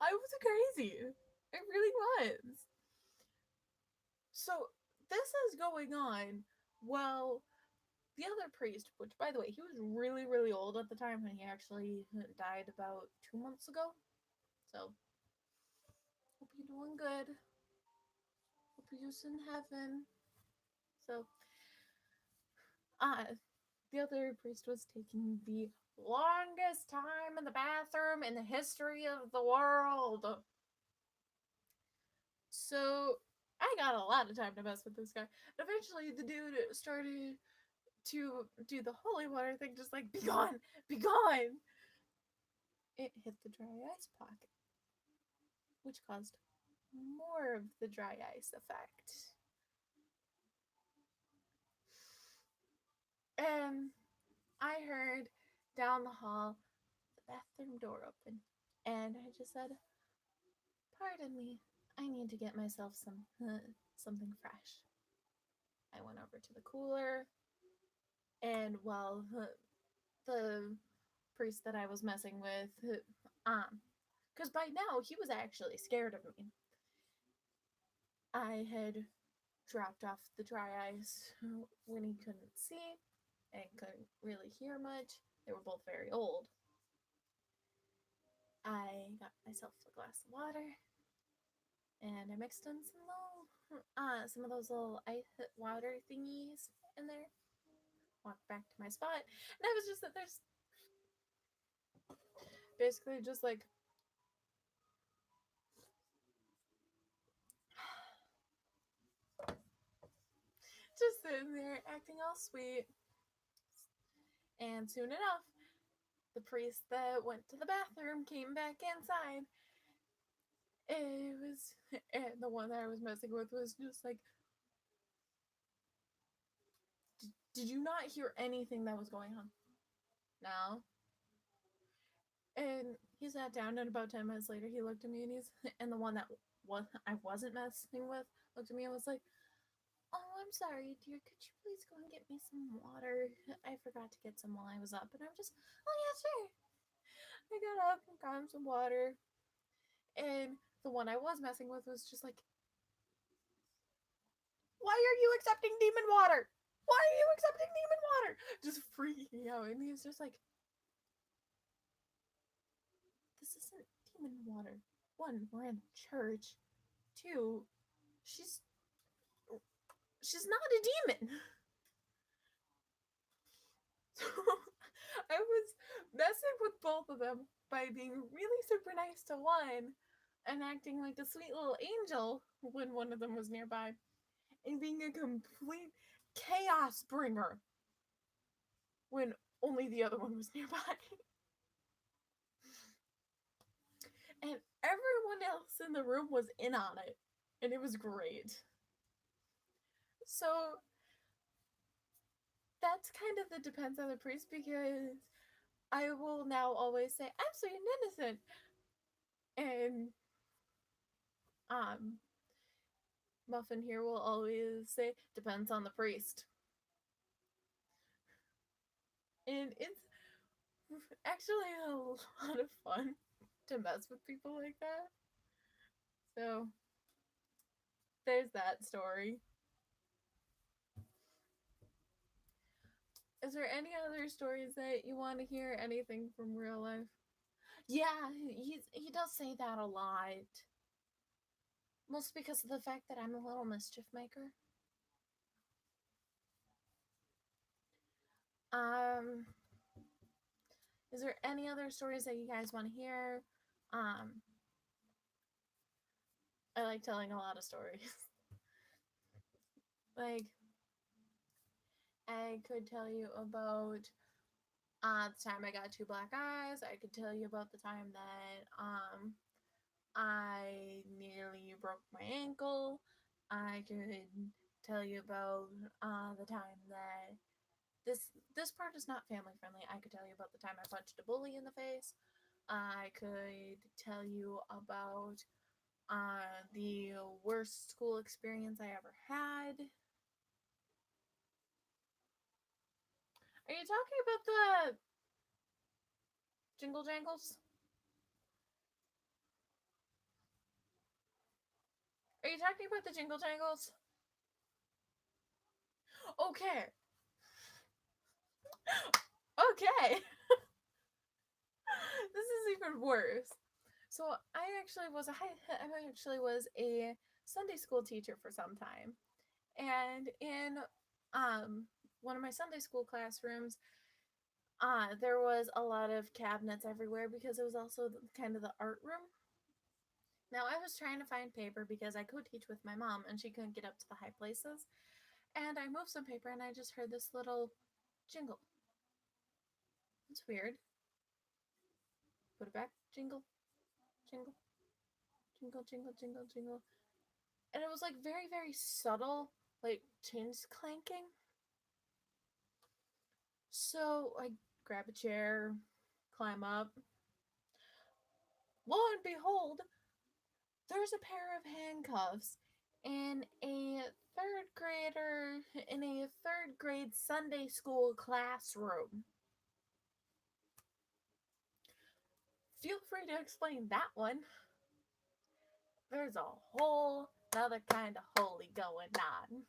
I was crazy. It really was. So this is going on while the other priest, which by the way, he was really, really old at the time when he actually died about 2 months ago. So hope you're doing good. Hope you're in heaven. So the other priest was taking the longest time in the bathroom in the history of the world. So I got a lot of time to mess with this guy. Eventually, the dude started to do the holy water thing, just like, be gone, be gone. It hit the dry ice pocket, which caused more of the dry ice effect. And I heard down the hall the bathroom door open, and I just said, pardon me, I need to get myself something fresh. I went over to the cooler, and while the priest that I was messing with, because by now he was actually scared of me, I had dropped off the dry ice when he couldn't see and couldn't really hear much. They were both very old. I got myself a glass of water, and I mixed in some of those little ice water thingies in there. Walked back to my spot, and I was just that there's basically just like just sitting there acting all sweet. And soon enough, the priest that went to the bathroom came back inside. And the one that I was messing with was just like, Did you not hear anything that was going on? No. And he sat down, and about 10 minutes later, he looked at me, and the one that I wasn't messing with looked at me and was like, "Oh, I'm sorry, dear. Could you please go and get me some water? I forgot to get some while I was up." And I'm just, "Oh, yeah, sure." I got up and got him some water. And the one I was messing with was just like, "Why are you accepting demon water? Why are you accepting demon water?" Just freaking out. And he's just like, "This isn't demon water. One, we're in church. Two, she's not a demon." So I was messing with both of them by being really super nice to one and acting like a sweet little angel when one of them was nearby, and being a complete chaos bringer when only the other one was nearby. And everyone else in the room was in on it, and it was great. So that's kind of the depends on the priest, because I will now always say, "I'm sweet and innocent." And Muffin here will always say, "Depends on the priest." And it's actually a lot of fun to mess with people like that. So there's that story. Is there any other stories that you want to hear? Anything from real life? Yeah, he does say that a lot. Mostly because of the fact that I'm a little mischief maker. Is there any other stories that you guys want to hear? I like telling a lot of stories. Like, I could tell you about the time I got two black eyes. I could tell you about the time that I nearly broke my ankle. I could tell you about the time that this part is not family friendly. I could tell you about the time I punched a bully in the face. I could tell you about the worst school experience I ever had. Are you talking about the Jingle Jangles? Are you talking about the Jingle Jangles? Okay. Okay. This is even worse. So I actually was a Sunday school teacher for some time, and in one of my Sunday school classrooms, there was a lot of cabinets everywhere because it was also kind of the art room. Now I was trying to find paper because I co-teach with my mom and she couldn't get up to the high places, and I moved some paper and I just heard this little jingle. It's weird. Put it back. Jingle, jingle, jingle, jingle, jingle, jingle. And it was like very, very subtle, like tins clanking. So I grab a chair, climb up. Lo and behold, there's a pair of handcuffs in a third grade Sunday school classroom. Feel free to explain that one. There's a whole other kind of holy going on.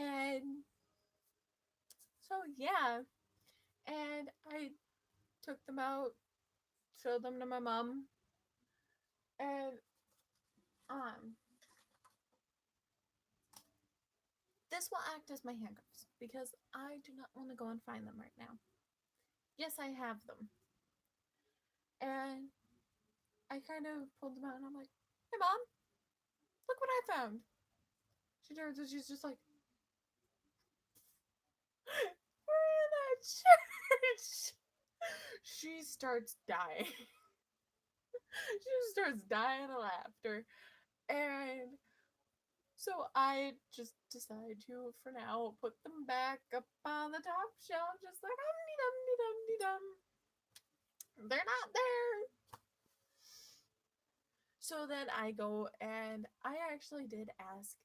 And so yeah, and I took them out, showed them to my mom, and this will act as my handcuffs because I do not want to go and find them right now. Yes, I have them. And I kind of pulled them out and I'm like, "Hey mom, look what I found." She turns and she's just like, "We're in that church." She starts dying. She starts dying of laughter. And So I just decide to, for now, put them back up on the top shelf, just like dum. They're not there. So then I go and I actually did ask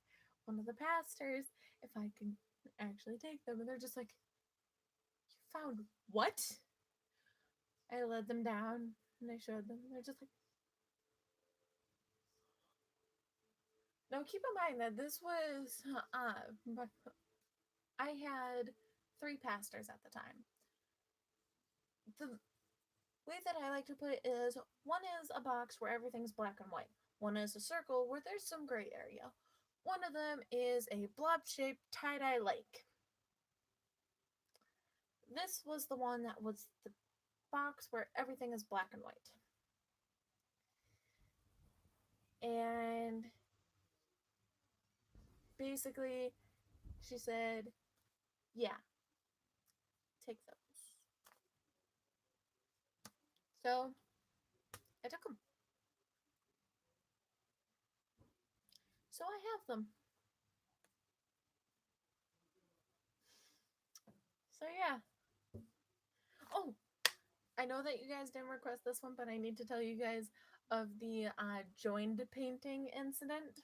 one of the pastors if I could actually take them, and they're just like, "You found what?" I led them down and I showed them, and they're just like, now keep in mind that this was, I had 3 pastors at the time. The way that I like to put it is, one is a box where everything's black and white. One is a circle where there's some gray area. One of them is a blob-shaped tie-dye lake. This was the one that was the box where everything is black and white. And basically, she said, yeah, take those. So I took them. So I have them. So yeah. Oh, I know that you guys didn't request this one, but I need to tell you guys of the joined painting incident.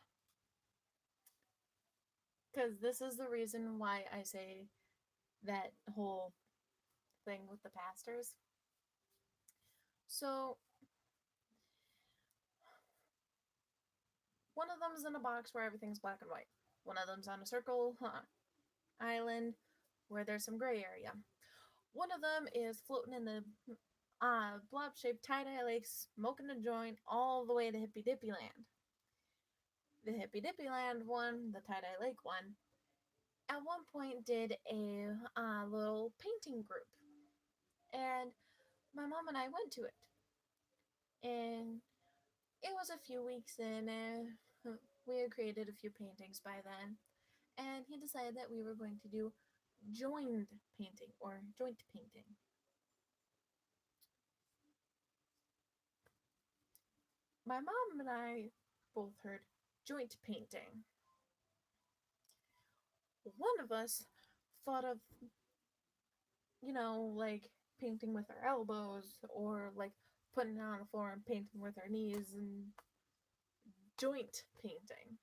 Because this is the reason why I say that whole thing with the pastors. So, one of them's in a box where everything's black and white. One of them's on a circle island where there's some gray area. One of them is floating in the blob-shaped tie-dye lake, smoking a joint all the way to Hippy Dippy Land. The Hippy Dippy Land one, the tie-dye lake one, at one point did a little painting group. And my mom and I went to it. And it was a few weeks in, and we had created a few paintings by then. And he decided that we were going to do joined painting or joint painting. My mom and I both heard joint painting. One of us thought of, like painting with our elbows, or like putting it on the floor and painting with our knees, and joint painting.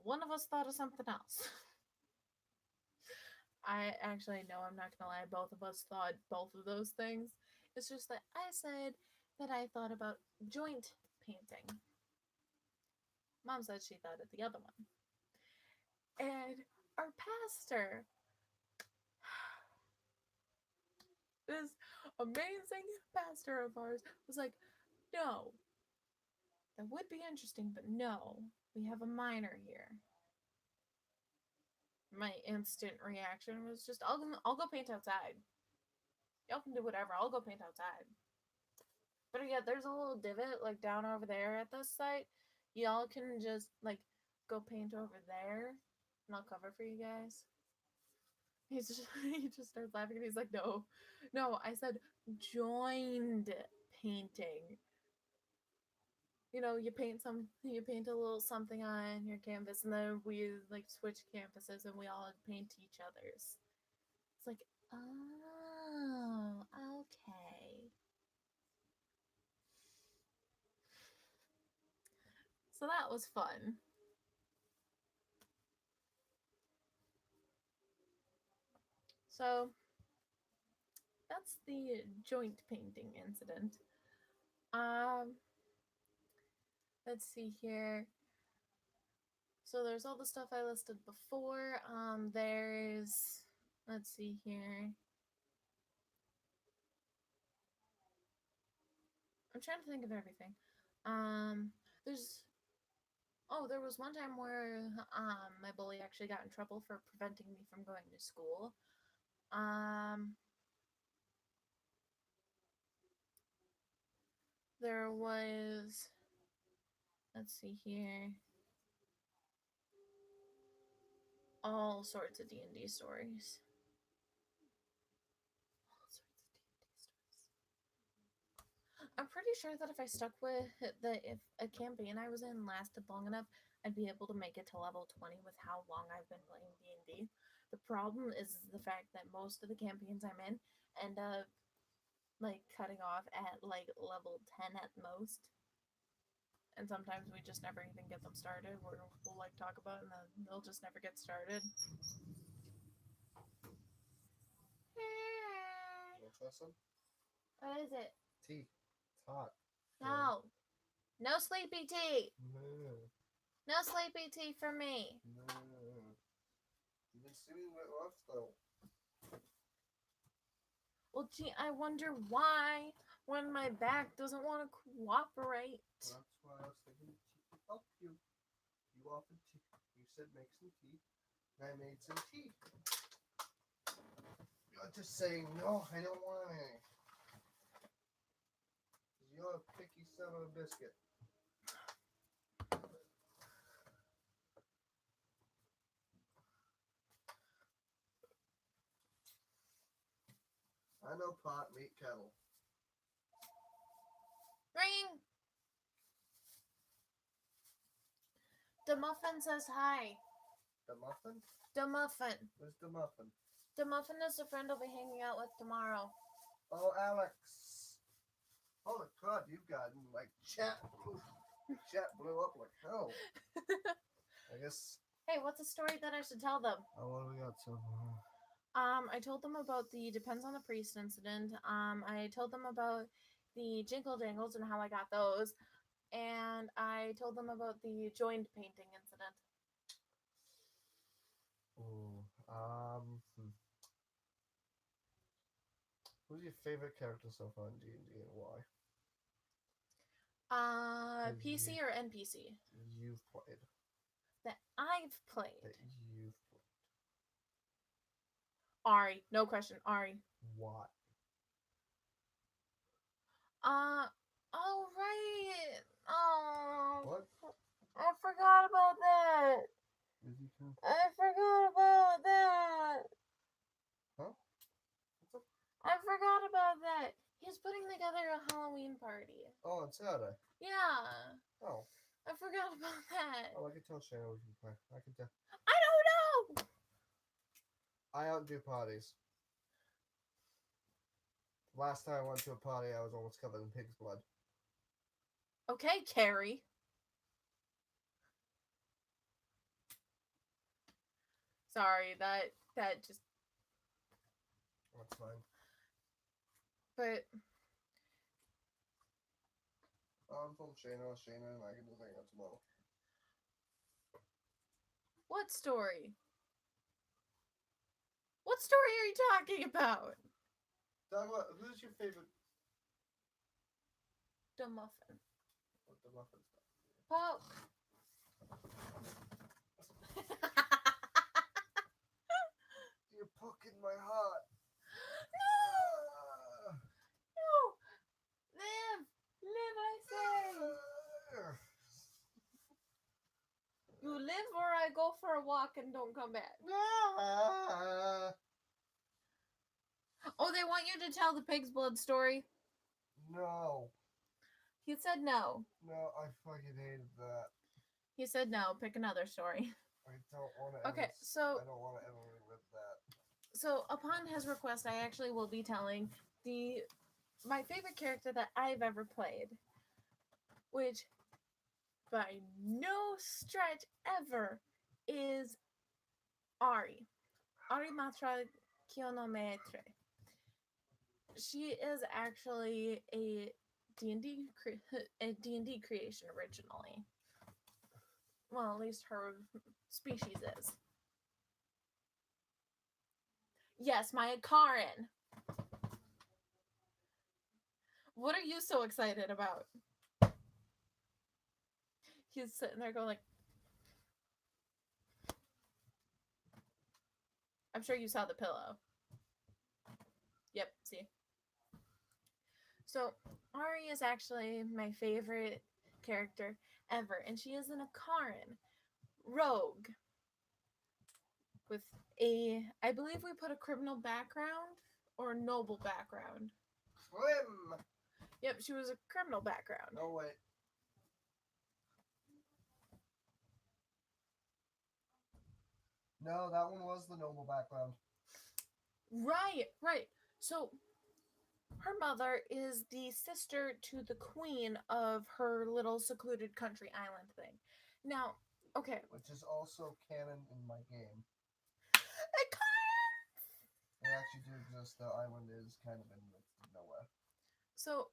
One of us thought of something else. I actually know, I'm not gonna lie, both of us thought both of those things. It's just that I said that I thought about joint painting. Mom said she thought of the other one. And our pastor, this amazing pastor of ours, was like, no, that would be interesting, but no, we have a minor here. My instant reaction was just, I'll go paint outside. Y'all can do whatever, I'll go paint outside. But yeah, there's a little divot like down over there at this site. Y'all can just like go paint over there, and I'll cover for you guys. He just starts laughing, and he's like, no, I said joined painting. You paint a little something on your canvas, and then we like switch canvases, and we all paint each other's. It's like, oh, okay. So that was fun. So that's the joint painting incident. Let's see here. So there's all the stuff I listed before. Let's see here. I'm trying to think of everything. There was one time where my bully actually got in trouble for preventing me from going to school. There was, let's see here, all sorts of D&D stories. I'm pretty sure that if I stuck with if a campaign I was in lasted long enough, I'd be able to make it to level 20 with how long I've been playing D&D. The problem is the fact that most of the campaigns I'm in end up like cutting off at like level 10 at most. And sometimes we just never even get them started. We'll like talk about it and then they'll just never get started. Want to try some? What is it? Tea. It's hot. No. No sleepy tea. No. No sleepy tea for me. No. You've been singing with us though. Well, gee, I wonder why when my back doesn't want to cooperate. That's why I was thinking to help you. You offered tea. You said make some tea. And I made some tea. You're just saying no, I don't want any. You're a picky son of a biscuit. I know pot, meat, kettle. Ring! The muffin says hi. The muffin? The muffin. Where's the muffin? The muffin is the friend I'll be hanging out with tomorrow. Oh, Alex. Holy crud, you've gotten like chat. Chat blew up like hell. I guess. Hey, what's a story that I should tell them? Oh, what do we got so far? I told them about the Depends on the Priest incident. I told them about the Jingle Jangles and how I got those. And I told them about the joined painting incident. Ooh, Who's your favorite character so far in D&D and why? PC or NPC? You've played. That I've played. That you've played. Ari. No question. Ari. Why? Oh, right. Oh. What? I forgot about that. Is he kind I forgot about that. Huh? What's up? I forgot about that. He's putting together a Halloween party. Oh, on Saturday. Yeah. Oh. I forgot about that. Oh, I can tell Shannon we can play. I can tell. I don't know. I don't do parties. Last time I went to a party, I was almost covered in pig's blood. Okay, Carrie. Sorry, that just. That's fine. But I'm from Shayna, and I can just hang out tomorrow. what story? What story are you talking about? Talk about who's your favorite? The muffin. What the muffin stuff? Poke. You're poking my heart. No! No! Live! Live, I say! You live or I go for a walk and don't come back. Oh, they want you to tell the pig's blood story? No. He said no. No, I fucking hated that. He said no. Pick another story. I don't want to. Okay, so I don't want to ever relive that. so upon his request, I actually will be telling my favorite character that I've ever played, which by no stretch ever is Ari. Ari Matra Kyonometre. She is actually a D&D creation originally. Well, at least her species is. Yes, my Karin. What are you so excited about? He's sitting there going like, I'm sure you saw the pillow. Yep, see. So, Ari is actually my favorite character ever, and she is an Akaran rogue with I believe we put a criminal background or noble background. Slim. Yep, she was a criminal background. No, wait. No, that one was the noble background. Right. So her mother is the sister to the queen of her little secluded country island thing. Now, okay. Which is also canon in my game. It actually do exist. The island is kind of in the midst of nowhere. So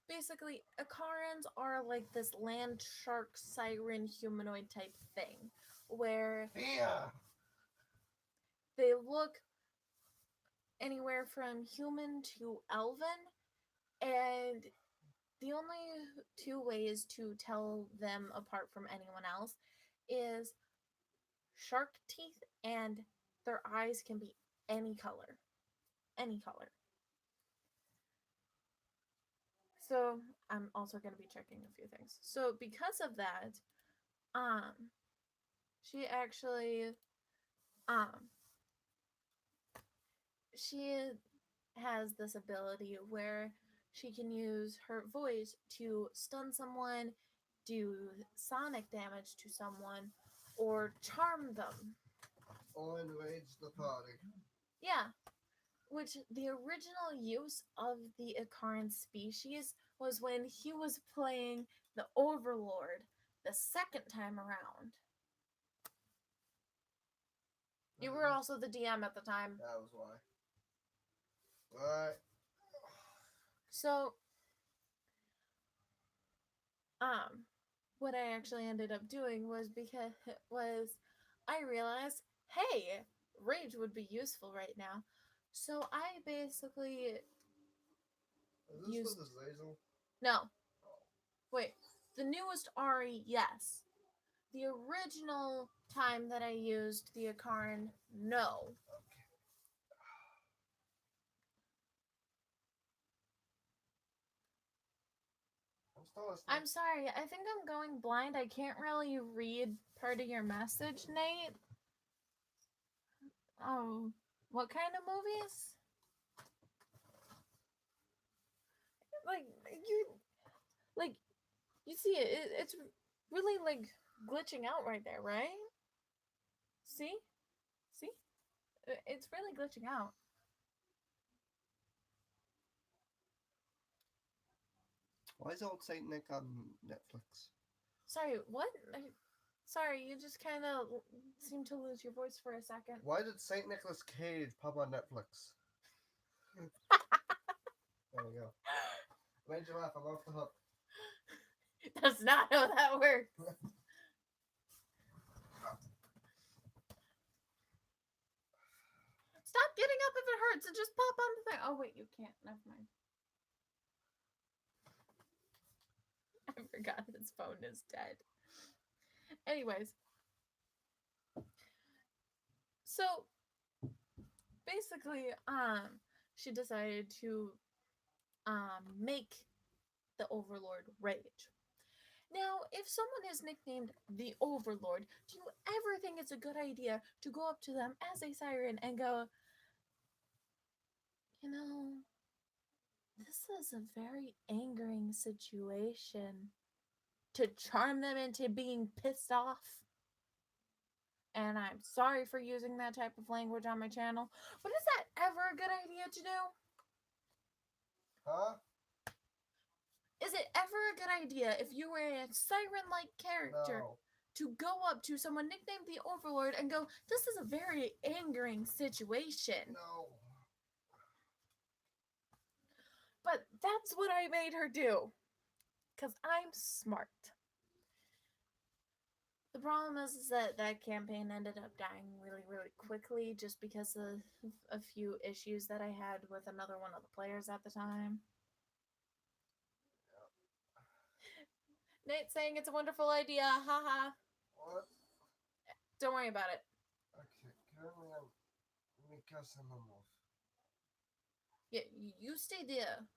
basically, Akarans are like this land shark siren humanoid type thing where Yeah. they look anywhere from human to elven, and the only two ways to tell them apart from anyone else is shark teeth, and their eyes can be any color. Any color. So I'm also going to be checking a few things. So because of that, she actually she has this ability where she can use her voice to stun someone, do sonic damage to someone, or charm them. Or enrage the party. Yeah. Which the original use of the Ikaran species was when he was playing the Overlord the second time around. You were also the DM at the time. That was why. Right. So, what I actually ended up doing was I realized, hey, rage would be useful right now. So I basically Is this used... with Azazel? No. Wait. The newest Ari, yes. The original time that I used the Akaran, no. I'm sorry, I think I'm going blind. I can't really read part of your message, Nate. Oh, what kind of movies? You see it's really like glitching out right there, right? See? It's really glitching out. Why is Old Saint Nick on Netflix? Sorry, what? Sorry, you just kind of seemed to lose your voice for a second. Why did Saint Nicholas Cage pop on Netflix? There we go. Made you laugh. I'm off the hook. That's not how that works. Stop getting up if it hurts and just pop on the thing. Oh, wait, you can't. Never mind. I forgot his phone is dead. Anyways. So, basically, she decided to, make the Overlord rage. Now, if someone is nicknamed the Overlord, do you ever think it's a good idea to go up to them as a siren and go, you know, this is a very angering situation, to charm them into being pissed off? And I'm sorry for using that type of language on my channel, but is that ever a good idea to do? Huh? Is it ever a good idea if you were a siren-like character to go up to someone nicknamed the Overlord and go, this is a very angering situation? No. But that's what I made her do. Because I'm smart. The problem is that that campaign ended up dying really, really quickly just because of a few issues that I had with another one of the players at the time. Nate's saying it's a wonderful idea. Haha. What? Don't worry about it. Okay, currently I'm Mikasa Momoth. Yeah, you stay there.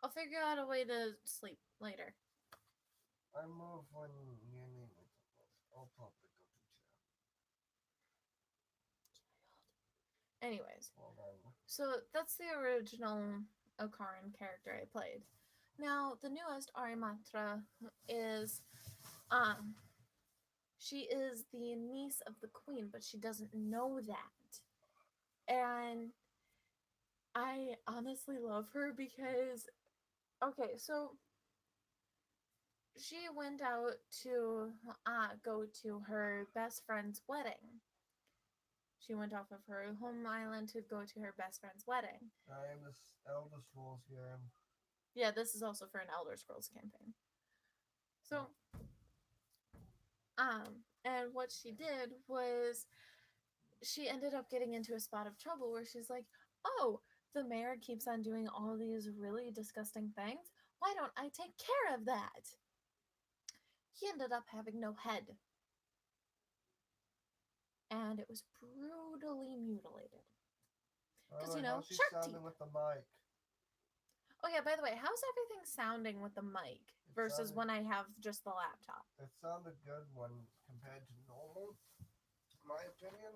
I'll figure out a way to sleep later. I move when your name is above. I'll probably go to jail. Anyways, Well then. so that's the original Okaran character I played. Now, the newest Arimatra is, um, she is the niece of the queen, but she doesn't know that. And I honestly love her because, okay, so she went out to go to her best friend's wedding. She went off of her home island to go to her best friend's wedding. I am this Elder Scrolls game. Yeah, this is also for an Elder Scrolls campaign. So, and what she did was she ended up getting into a spot of trouble where she's like, oh, the mayor keeps on doing all these really disgusting things. Why don't I take care of that? He ended up having no head. And it was brutally mutilated. Because, you know, how's she shark sounding teeth. with the mic? Oh, yeah, by the way, how's everything sounding with the mic versus sounded- when I have just the laptop? It sounded good when compared to normal, in my opinion.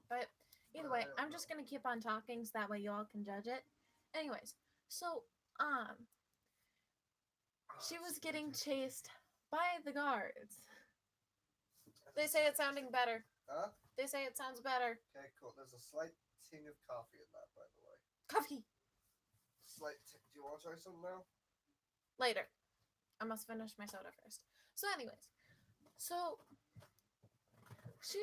But either I way, don't I'm just know. going to keep on talking so that way y'all can judge it. Anyways, so, she was getting chased by the guards. They say it's sounding better. Huh? They say it sounds better. Okay, cool. There's a slight ting of coffee in that, by the way. Coffee! Slight ting. Do you want to try some now? Later. I must finish my soda first. So, anyways, so she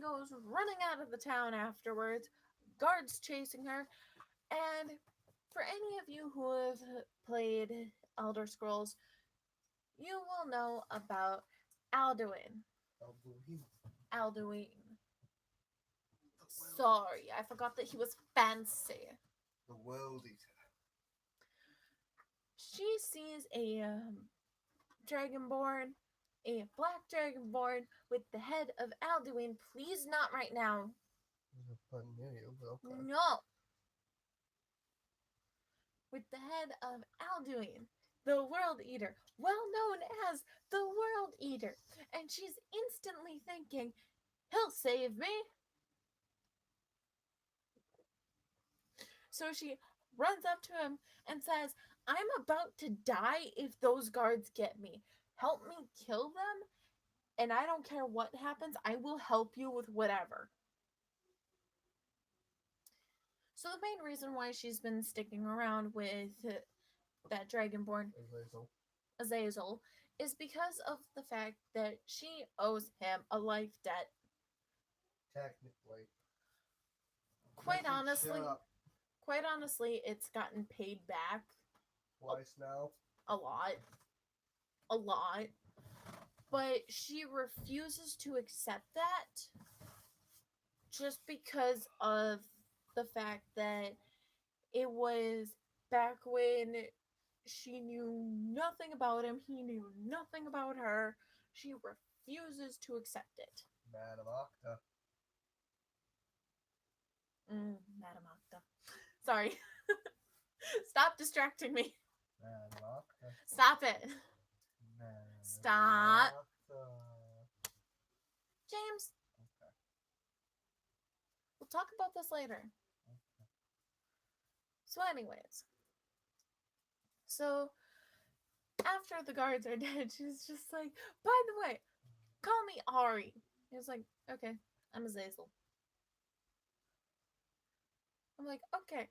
goes running out of the town afterwards. Guards chasing her, and for any of you who have played Elder Scrolls, you will know about Alduin. Alduin. Sorry, I forgot that he was fancy. The World Eater. She sees a dragonborn, a black dragonborn with the head of Alduin. Please, not right now. There's a pun near you, but okay. No. With the head of Alduin, the World Eater, well known as the World Eater. And she's instantly thinking, he'll save me. So she runs up to him and says, I'm about to die if those guards get me. Help me kill them, and I don't care what happens, I will help you with whatever. So the main reason why she's been sticking around with that Dragonborn, Azazel, is because of the fact that she owes him a life debt. Technically. Quite honestly, it's gotten paid back Twice now. a lot. But she refuses to accept that just because of the fact that it was back when she knew nothing about him, he knew nothing about her. She refuses to accept it. Madam Octa. Madam Octa. Sorry. Stop distracting me. Madam Octa. Stop it. Madam Stop. Octa. James, Okay. we'll talk about this later. Okay. So anyways. So after the guards are dead, she's just like, by the way, call me Ari. He was like, okay, I'm Azazel. I'm like, okay,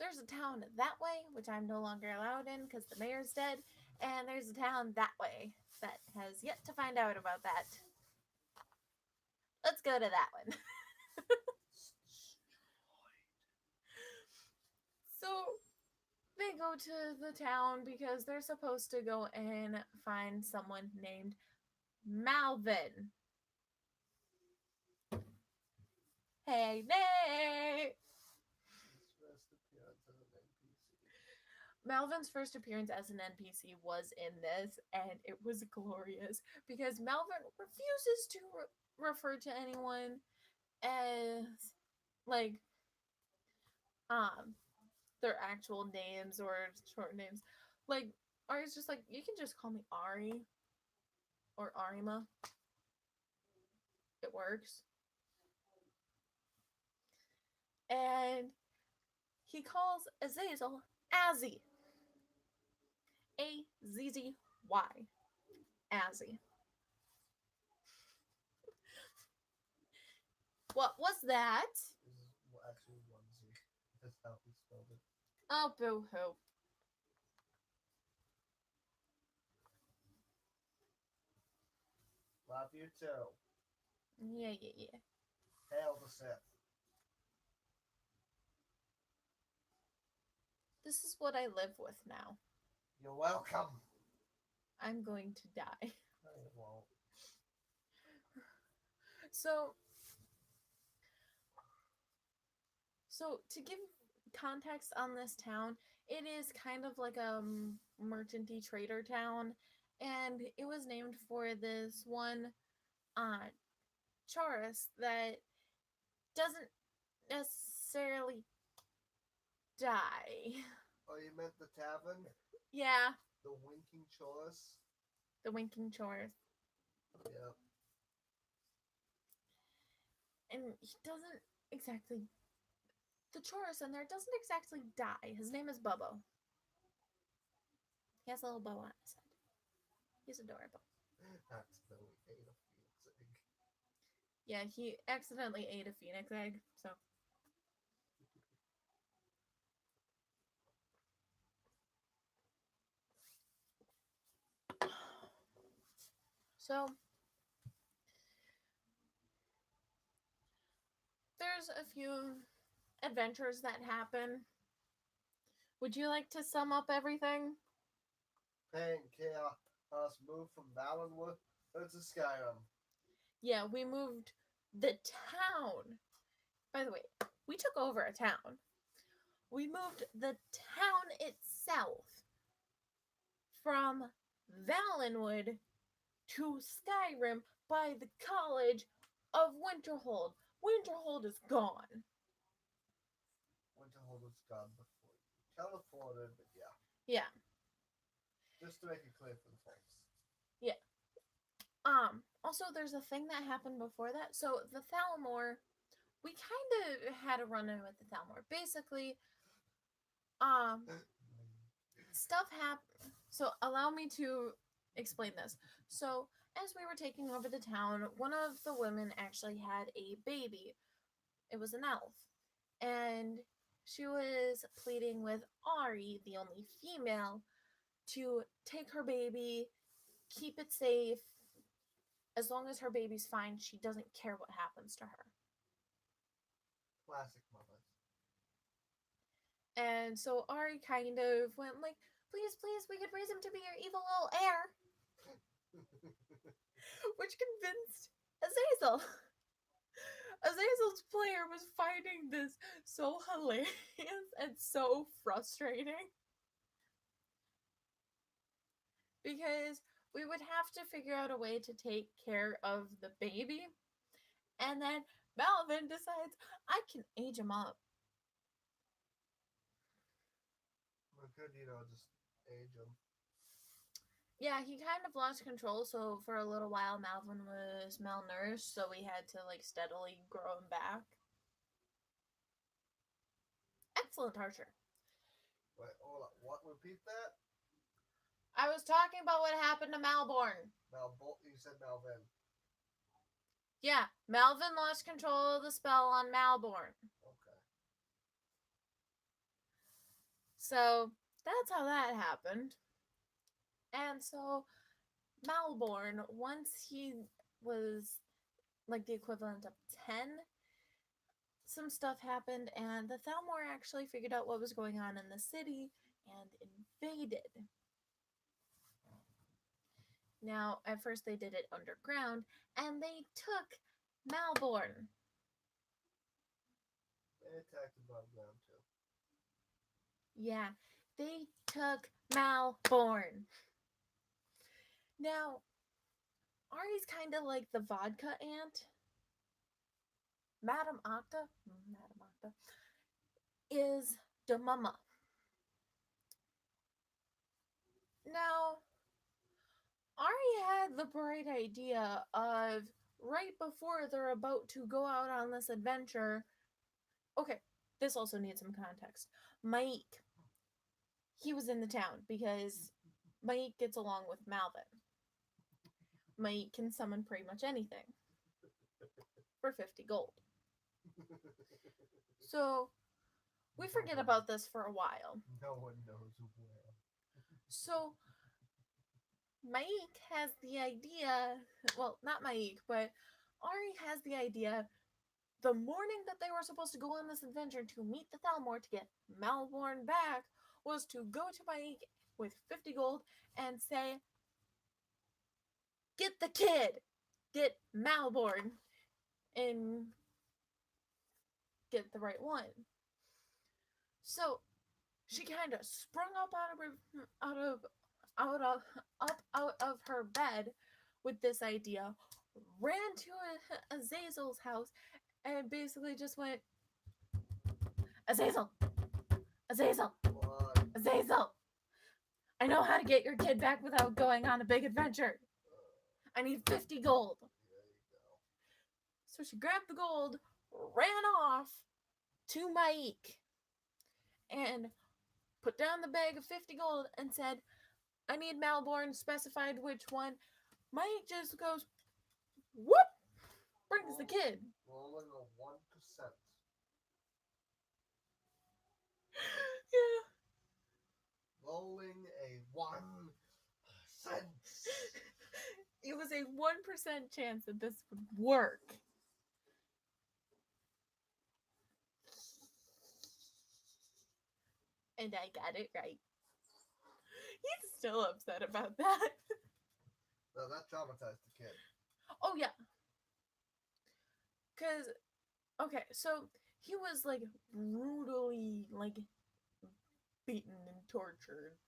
there's a town that way, which I'm no longer allowed in because the mayor's dead, and there's a town that way that has yet to find out about that. Let's go to that one. So they go to the town because they're supposed to go and find someone named Malvin. Hey, Nate! Malvin's first appearance as an NPC was in this, and it was glorious because Malvin refuses to refer to anyone as like their actual names or short names. Like Ari's just like, you can just call me Ari or Arima. It works. And he calls Azazel Azzy. A-Z-Z-Y. Azzy. What was that? This is actually one Z. That's how he spelled it. Oh, boo-hoo. Love you too. Yeah. Hail the Sith. This is what I live with now. You're welcome. I'm going to die. No, you won't. So to give context on this town, it is kind of like a merchanty trader town, and it was named for this one Chaurus that doesn't necessarily die. Oh, you meant the tavern? Yeah, The Winking Chorus? the Winking Chaurus. Yep. And he doesn't exactly. The Chaurus in there doesn't exactly die. His name is Bubbo. He has a little bow on his head. He's adorable. Accidentally ate a phoenix egg. Yeah, he accidentally ate a phoenix egg, so. So, there's a few adventures that happen. Would you like to sum up everything? Pain, chaos, move from Valenwood to Skyrim. Yeah, we moved the town. By the way, we took over a town. We moved the town itself from Valenwood to Skyrim by the College of Winterhold. Winterhold is gone. Winterhold was gone before you teleported, but yeah. Yeah. Just to make it clear for the folks. Also there's a thing that happened before that. So the Thalmor, we kind of had a run-in with the Thalmor. Basically, stuff happened. So allow me to explain this. So as we were taking over the town, one of the women actually had a baby. It was an elf. And she was pleading with Ari, the only female, to take her baby, keep it safe. As long as her baby's fine, she doesn't care what happens to her. Classic mothers. And so Ari kind of went like, please, we could raise him to be your evil little heir. Which convinced Azazel. Azazel's player was finding this so hilarious and so frustrating. Because we would have to figure out a way to take care of the baby. And then Malvin decides, I can age him up. We could, just age him. Yeah, he kind of lost control, so for a little while Malvin was malnourished, so we had to steadily grow him back. Excellent, Archer. Wait, hold on. What? Repeat that? I was talking about what happened to Malborn. You said Malvin. Yeah, Malvin lost control of the spell on Malborn. Okay. So that's how that happened. And so Malborn, once he was the equivalent of 10, some stuff happened, and the Thalmor actually figured out what was going on in the city and invaded. Now, at first they did it underground, and they took Malborn. They attacked above ground too. Yeah, they took Malborn. Now, Ari's kind of like the vodka ant. Madame Octa is the mama. Now, Ari had the bright idea of right before they're about to go out on this adventure. Okay, this also needs some context. Mike, he was in the town because Maik gets along with Malvin. Maik can summon pretty much anything for 50 gold. So we forget about this for a while. No one knows where. So Maik has the idea, well, not Maik, but Ari has the idea the morning that they were supposed to go on this adventure to meet the Thalmor to get Malborn back was to go to Maik with 50 gold and say, get the kid, get Malborn, and get the right one. So she kind of sprung up out of her bed with this idea, ran to Azazel's house, and basically just went, Azazel, Azazel, What? Azazel, I know how to get your kid back without going on a big adventure. I need 50 gold. There you go. So she grabbed the gold, ran off to Maik, and put down the bag of 50 gold and said, I need Malborn, specified which one. Maik just goes, whoop, brings the kid. Rolling a 1%. Yeah. Rolling a 1%. It was a 1% chance that this would work. And I got it right. He's still upset about that. No, that traumatized the kid. Oh, yeah. Because, okay, so he was, like, brutally, like, beaten and tortured.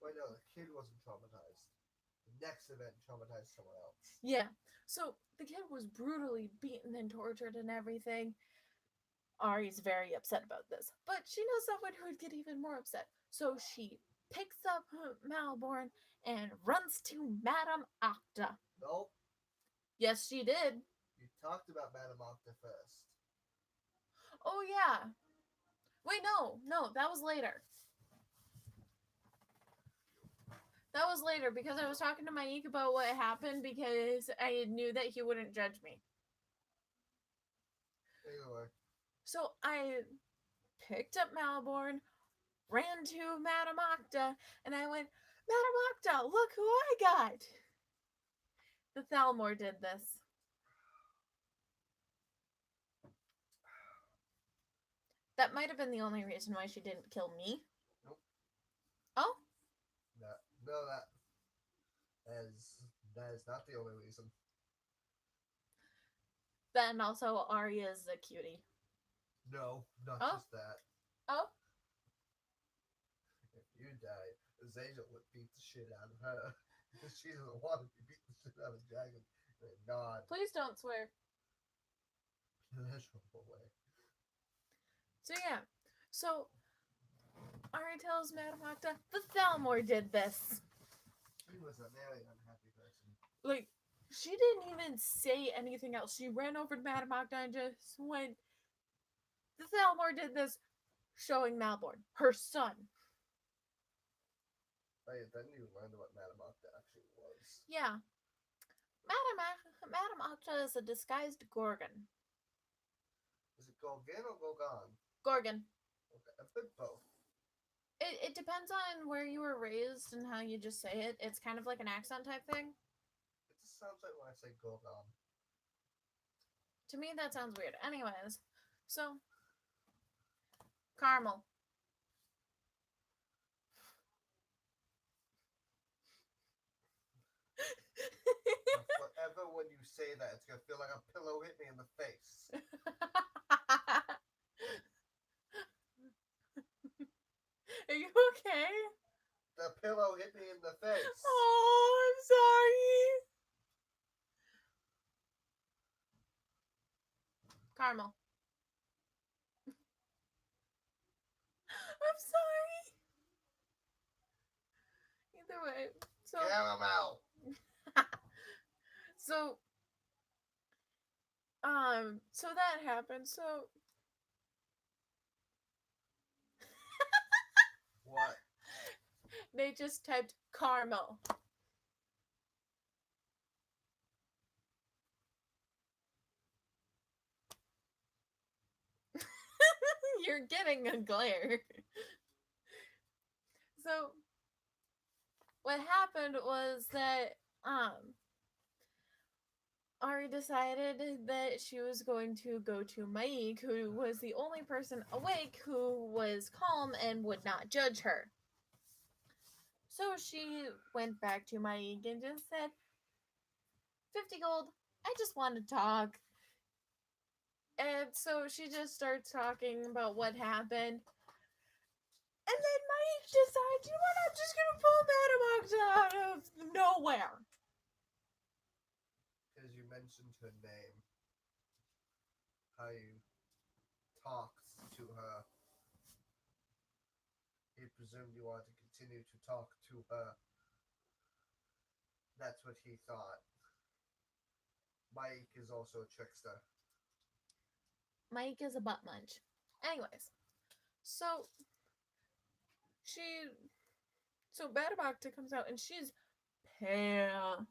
Wait, no, the kid wasn't traumatized. The next event traumatized someone else. Yeah. So the kid was brutally beaten and tortured and everything. Ari's very upset about this. But she knows someone who would get even more upset. So she picks up Malborn and runs to Madame Octa. Nope. Yes, she did. You talked about Madame Octa first. Oh, yeah. Wait, no, that was later. That was later because I was talking to Maik about what happened because I knew that he wouldn't judge me. Anyway. So I picked up Malborn, ran to Madame Octa, and I went, Madame Octa, look who I got! The Thalmor did this. That might have been the only reason why she didn't kill me. Nope. Oh? No, that is not the only reason. Then also Arya's a cutie. No, not Oh. just that. Oh? If you died, Azazel would beat the shit out of her. Because she doesn't want to be beat the shit out of Dragon. God. Please don't swear. Pleasurable way. So yeah. So Arya tells Madame Octa, the Thalmor did this. She was a very unhappy person. Like, she didn't even say anything else. She ran over to Madame Octa and just went, the Thalmor did this, showing Malborn, her son. Right, then you learned what Madame Octa actually was. Yeah. Madame Octa is a disguised Gorgon. Is it Gorgon or Gorgon? Gorgon. Okay, I've been both. It depends on where you were raised and how you just say it. It's kind of like an accent type thing. It just sounds like when I say Gorgon. To me, that sounds weird. Anyways, so Caramel. Forever when you say that, it's gonna feel like a pillow hit me in the face. Are you okay? The pillow hit me in the face. Oh, I'm sorry. Caramel. I'm sorry. Either way, so Caramel. so that happened. So What? they just typed Carmo. You're getting a glare. So what happened was that Ari decided that she was going to go to Maik, who was the only person awake who was calm and would not judge her. So she went back to Maik and just said, 50 gold, I just want to talk. And so she just starts talking about what happened. And then Maik decides, you know what, I'm just going to pull Madame out of nowhere. Because you mentioned her name. How you talked to her. He presumed you wanted to continue to talk to her. That's what he thought. Mike is also a trickster. Maik is a butt munch. Anyways, so Badabacta comes out and she's pale.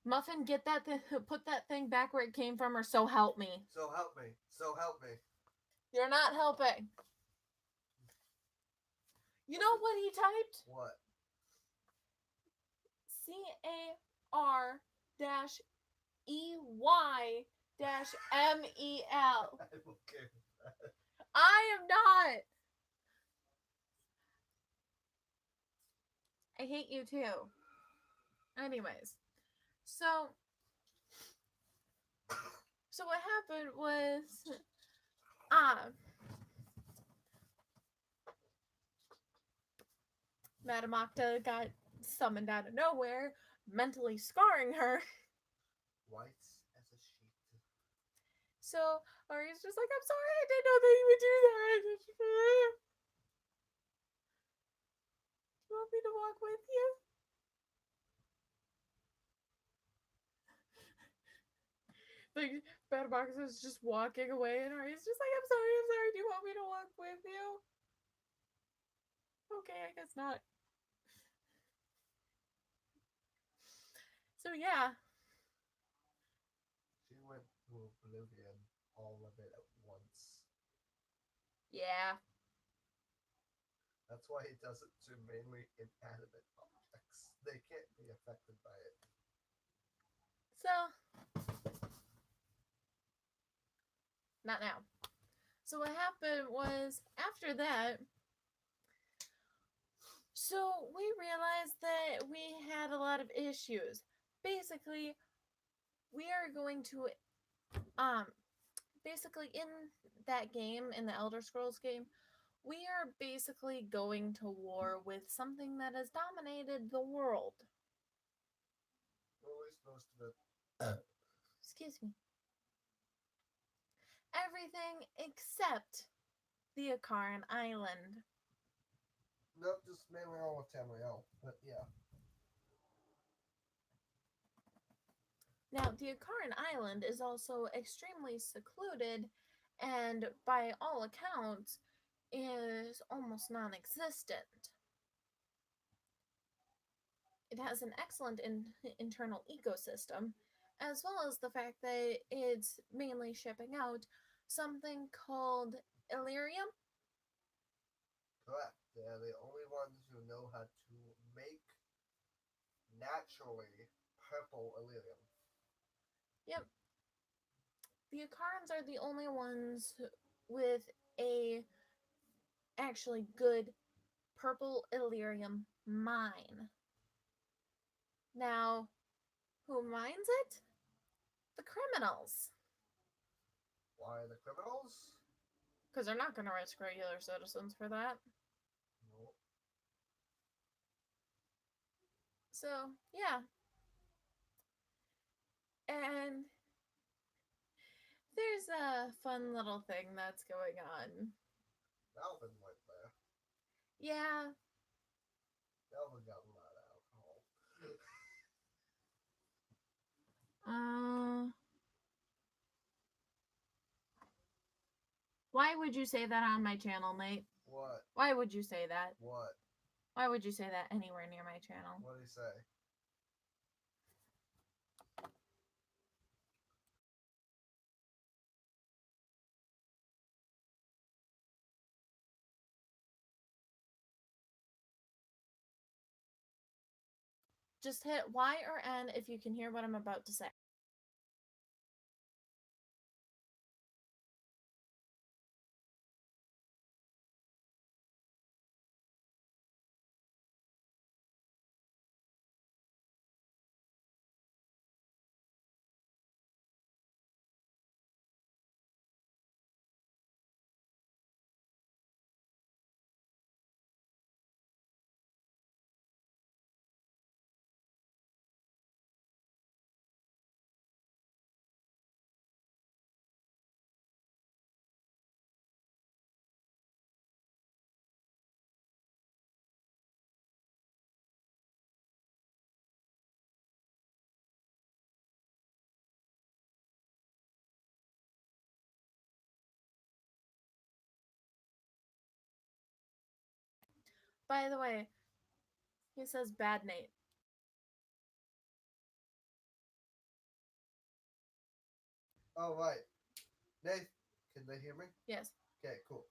Muffin, get that put that thing back where it came from, or so help me. So help me. So help me. You're not helping. You know what he typed? What? CAR-EY-MEL. I'm okay with that. I am not. I hate you too. Anyways, so what happened was, Madame Octa got summoned out of nowhere, mentally scarring her. White as a sheet. So Ari's just like, I'm sorry, I didn't know that you would do that. Do you want me to walk with you? Like, Badbox is just walking away, and Ari's just like, I'm sorry, do you want me to walk with you? Okay, I guess not. So yeah. She went to oblivion, all of it at once. Yeah. That's why he does it to mainly inanimate objects. They can't be affected by it. So, not now. So what happened was, after that, so we realized that we had a lot of issues. Basically, we are going to, basically in that game, in the Elder Scrolls game, we are basically going to war with something that has dominated the world. At least most of it. Excuse me. Everything except the Akaran Island. Nope, just mainly all of Tamriel. But yeah. Now, the Akaran Island is also extremely secluded and, by all accounts, is almost non-existent. It has an excellent internal ecosystem, as well as the fact that it's mainly shipping out something called Illyrium. Correct. They're the only ones who know how to make naturally purple Illyrium. Yep. The Akarans are the only ones with a actually good purple Illyrium mine. Now, who mines it? The criminals. Why the criminals? Because they're not going to risk regular citizens for that. No. So, yeah. And there's a fun little thing that's going on. Melvin went there. Yeah. Melvin got a lot of alcohol. Why would you say that on my channel, Nate? What? Why would you say that? What? Why would you say that anywhere near my channel? What did he say? Just hit Y or N if you can hear what I'm about to say. By the way, he says bad Nate. Oh, right. Nate, can they hear me? Yes. Okay, cool.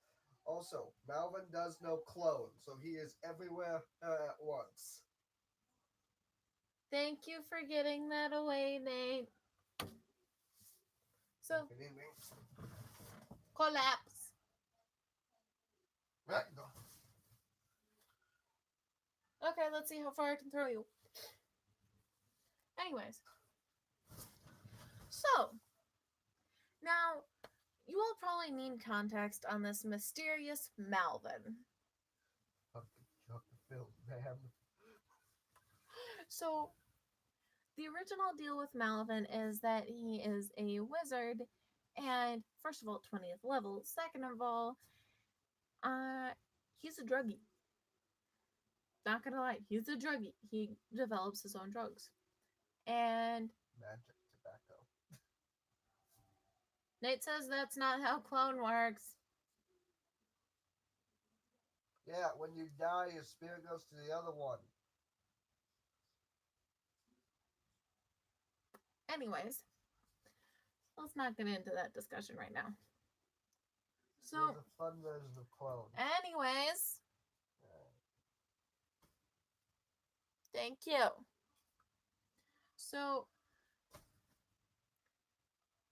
Also, Malvin does know clone, so he is everywhere at once. Thank you for getting that away, Nate. So, Good evening. collapse. Right. Okay, let's see how far I can throw you. Anyways. So, now, you all probably need context on this mysterious Malvin. Fucking chocolate filled, man. So, the original deal with Malvin is that he is a wizard, and first of all, 20th level. Second of all, he's a druggie. Not gonna lie, he's a druggie. He develops his own drugs. And Magic tobacco. Nate says that's not how clone works. Yeah, when you die, your spirit goes to the other one. Anyways, let's not get into that discussion right now. So, There's a fun version of clone. anyways, thank you. So,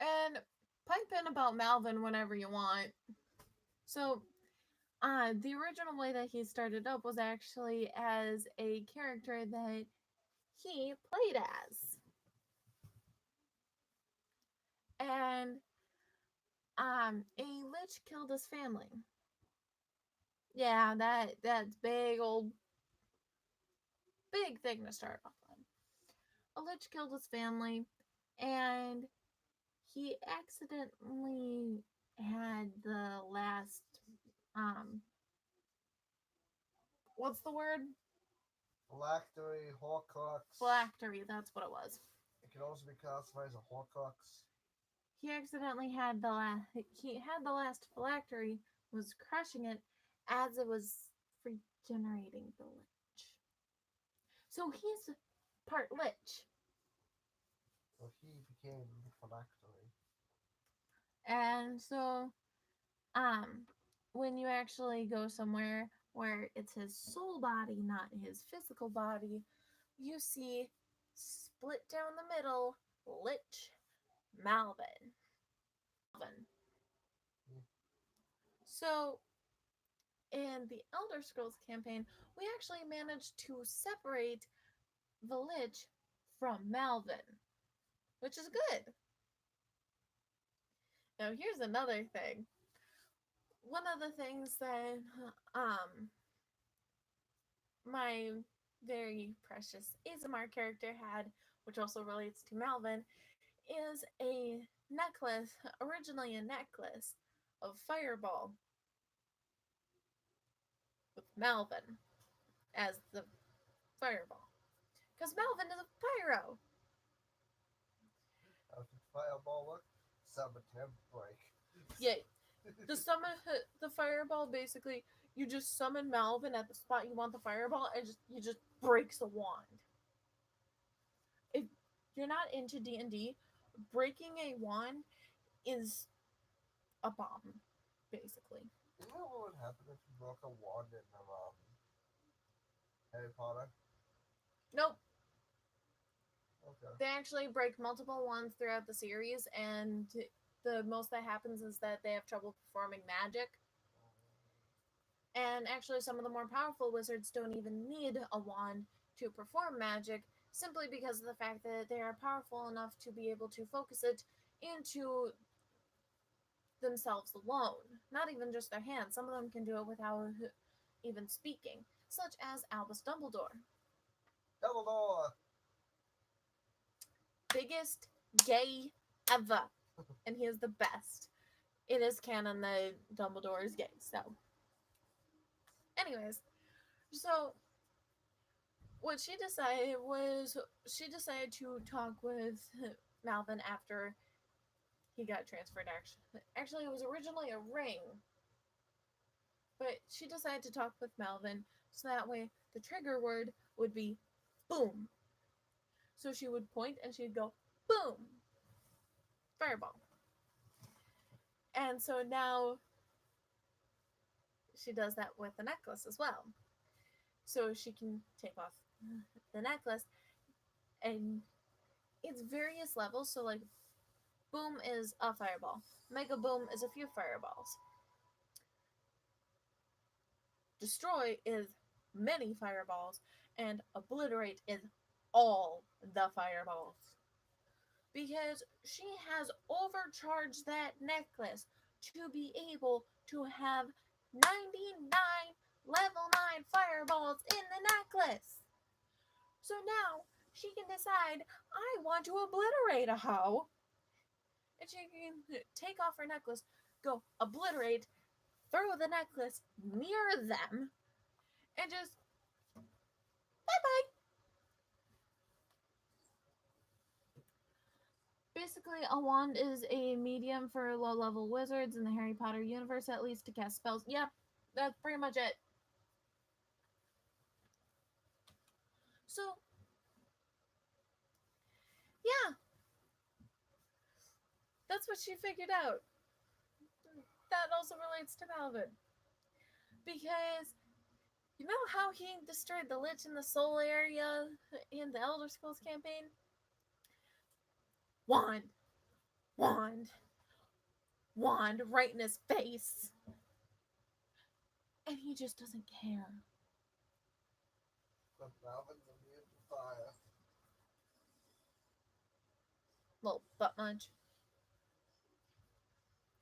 and pipe in about Malvin whenever you want. So, the original way that he started up was actually as a character that he played as. And, a lich killed his family. Yeah, that's big old, big thing to start off on. A lich killed his family, and he accidentally had the last, what's the word? Phylactery, Horcrux. Phylactery, that's what it was. It can also be classified as a Horcrux. He accidentally had the last phylactery, was crushing it as it was regenerating the lich. So he's part lich. So he became the Phylactery. And so, when you actually go somewhere where it's his soul body, not his physical body, you see split down the middle, Lich Malvin. So, in the Elder Scrolls campaign, we actually managed to separate the Lich from Malvin, which is good. Now, here's another thing. One of the things that my very precious ASMR character had, which also relates to Malvin, is a necklace, originally a necklace of Fireball with Malvin as the Fireball. Because Malvin is a pyro. How did Fireball work? Summon him, break. Yeah, the Fireball basically you just summon Malvin at the spot you want the fireball, and you just breaks a wand. If you're not into D&D, breaking a wand is a bomb, basically. You know what would happen if you broke a wand in Harry Potter? Nope. Okay. They actually break multiple wands throughout the series, and the most that happens is that they have trouble performing magic. And actually, some of the more powerful wizards don't even need a wand to perform magic, simply because of the fact that they are powerful enough to be able to focus it into themselves alone. Not even just their hands. Some of them can do it without even speaking, such as Albus Dumbledore. Dumbledore! Biggest gay ever. And he is the best. It is canon that Dumbledore is gay, so. Anyways, so what she decided was she decided to talk with Malvin after he got transferred. Actually, it was originally a ring, but she decided to talk with Malvin so that way the trigger word would be boom. So she would point and she'd go boom, fireball. And so now she does that with the necklace as well. So she can take off the necklace, and it's various levels. So like boom is a fireball, mega boom is a few fireballs, destroy is many fireballs, and obliterate is all the fireballs. Because she has overcharged that necklace to be able to have 99 level 9 fireballs in the necklace. So now she can decide, I want to obliterate a hoe. And she can take off her necklace, go obliterate, throw the necklace near them, and just bye-bye. Basically, a wand is a medium for low-level wizards in the Harry Potter universe, at least, to cast spells. Yeah, that's pretty much it. So, yeah. That's what she figured out. That also relates to Malvin. Because, you know how he destroyed the Lich in the Soul area in the Elder Scrolls campaign? Wand. Wand. Wand right in his face. And he just doesn't care. But Malvin's immune to fire. Well, but much.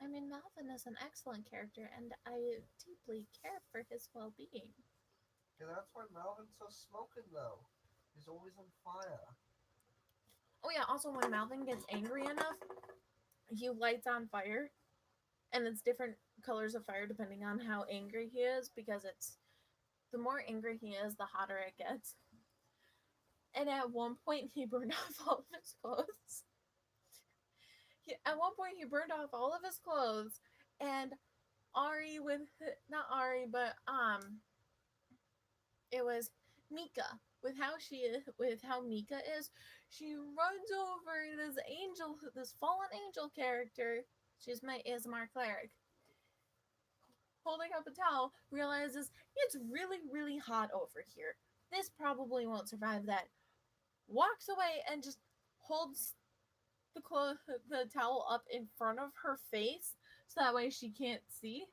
I mean, Malvin is an excellent character, and I deeply care for his well-being. Yeah, that's why Malvin's so smoking, though. He's always on fire. Oh yeah, also when Malvin gets angry enough, he lights on fire. And it's different colors of fire depending on how angry he is, because it's the more angry he is, the hotter it gets. And at one point, he burned off all of his clothes. At one point, he burned off all of his clothes, and Ari with not Ari, but it was Mika. With how Mika is, she runs over this angel, this fallen angel character. She's my ASMR cleric. Holding up a towel, realizes it's really, really hot over here. This probably won't survive that. Walks away and just holds the towel up in front of her face so that way she can't see.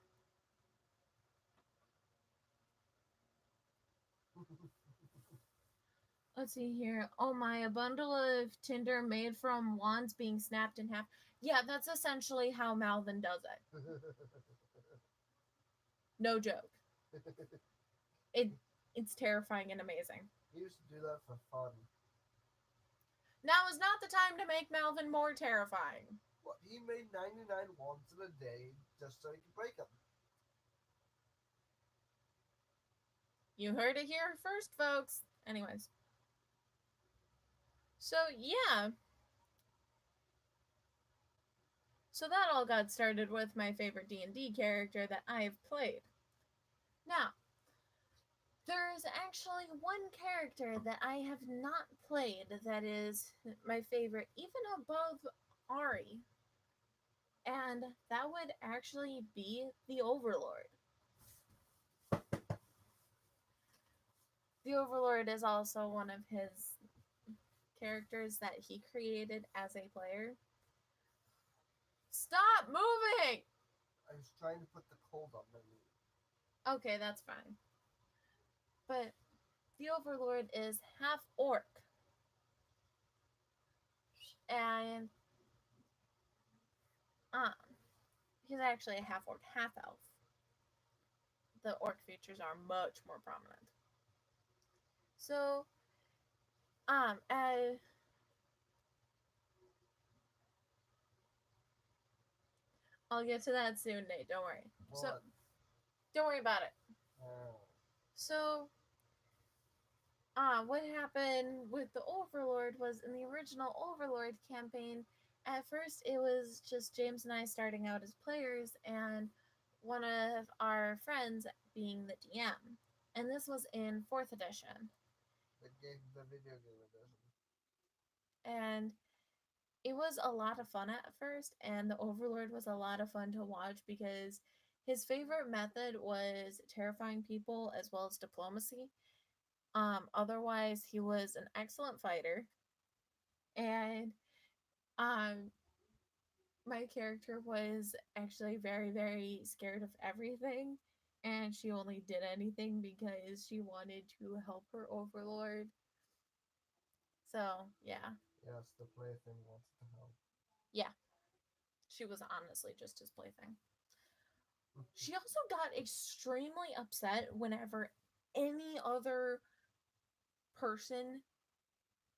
Let's see here. Oh my, a bundle of tinder made from wands being snapped in half. Yeah, that's essentially how Malvin does it. No joke. It's terrifying and amazing. He used to do that for fun. Now is not the time to make Malvin more terrifying. Well, he made 99 wands in a day just so he could break them. You heard it here first, folks. Anyways. So, yeah. So that all got started with my favorite D&D character that I've played. Now, there is actually one character that I have not played that is my favorite, even above Ari, and that would actually be the Overlord. The Overlord is also one of his characters that he created as a player. Stop moving! I was trying to put the cold on my knee. Okay, that's fine. But the Overlord is half orc. And um he's actually a half orc, half elf. The orc features are much more prominent. So, uh, I'll get to that soon, Nate. Don't worry. So, What? don't worry about it. Oh. So, what happened with the Overlord was in the original Overlord campaign. At first, it was just James and I starting out as players, and one of our friends being the DM. And this was in 4th edition. The video game edition. And it was a lot of fun at first, and the Overlord was a lot of fun to watch because his favorite method was terrifying people as well as diplomacy. Otherwise, he was an excellent fighter, and um, my character was actually very, very scared of everything, and she only did anything because she wanted to help her Overlord. So, yeah. Yes, the plaything wants to help. Yeah. She was honestly just his plaything. She also got extremely upset whenever any other person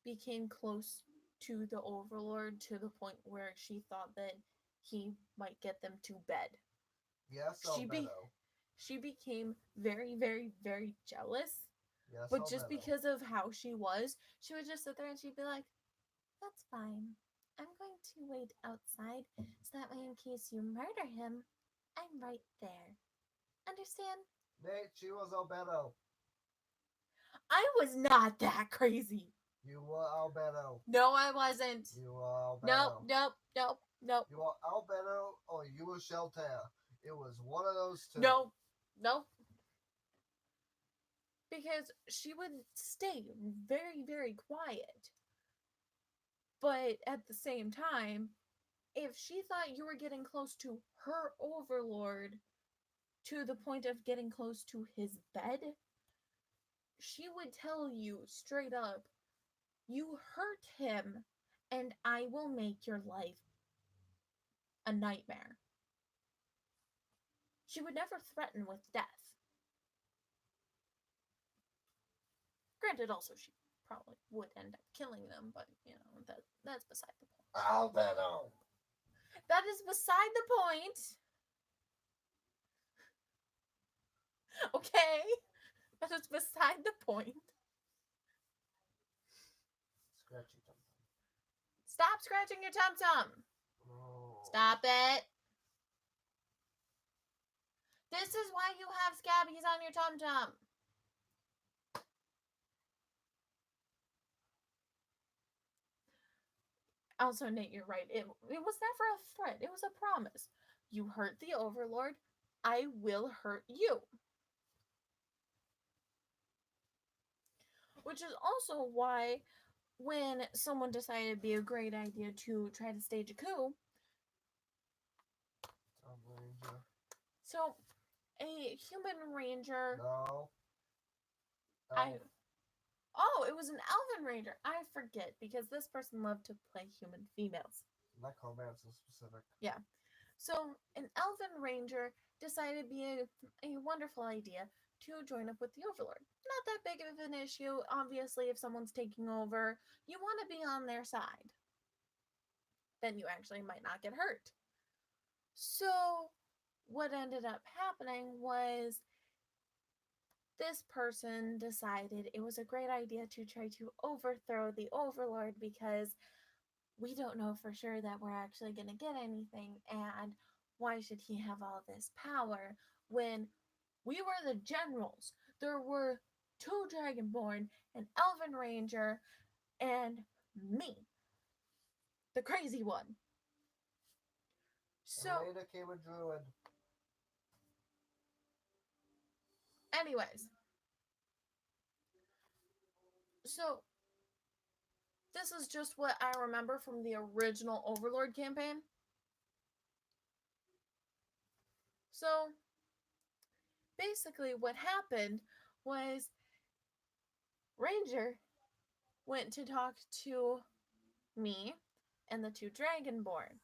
became close to the Overlord to the point where she thought that he might get them to bed. Yes, She became very, very, very jealous. Yes, But just because of how she would just sit there and she'd be like, "That's fine. I'm going to wait outside so that way in case you murder him, I'm right there. Understand?" Nate, she was Albedo. I was not that crazy. You were Albedo. No, I wasn't. You were Albedo. Nope, nope, nope, nope. You were Albedo or you were Sheltair. It was one of those two. Nope, nope. Because she would stay very, very quiet. But at the same time, if she thought you were getting close to her Overlord to the point of getting close to his bed, she would tell you straight up, "You hurt him, and I will make your life a nightmare." She would never threaten with death. Granted, also, she probably would end up killing them, but, that's beside the point. Albedo! That is beside the point. Okay? That is beside the point. Scratchy tum-tum. Stop scratching your tum-tum. Oh. Stop it. This is why you have scabbies on your tum-tum. Also, Nate, you're right. It was never a threat. It was a promise. You hurt the Overlord, I will hurt you. Which is also why when someone decided it'd be a great idea to try to stage a coup. Ranger. So, a human ranger. No. Oh, it was an elven ranger. I forget because this person loved to play human females. Necromancer specific. Yeah. So, an elven ranger decided it'd be a wonderful idea to join up with the Overlord. Not that big of an issue. Obviously, if someone's taking over, you want to be on their side. Then you actually might not get hurt. So, what ended up happening was this person decided it was a great idea to try to overthrow the Overlord because we don't know for sure that we're actually going to get anything, and why should he have all this power when We were the generals. There were two Dragonborn, an Elven Ranger, and me, the crazy one. So, And later came a druid. anyways, so this is just what I remember from the original Overlord campaign. So, basically, what happened was Ranger went to talk to me and the two Dragonborn.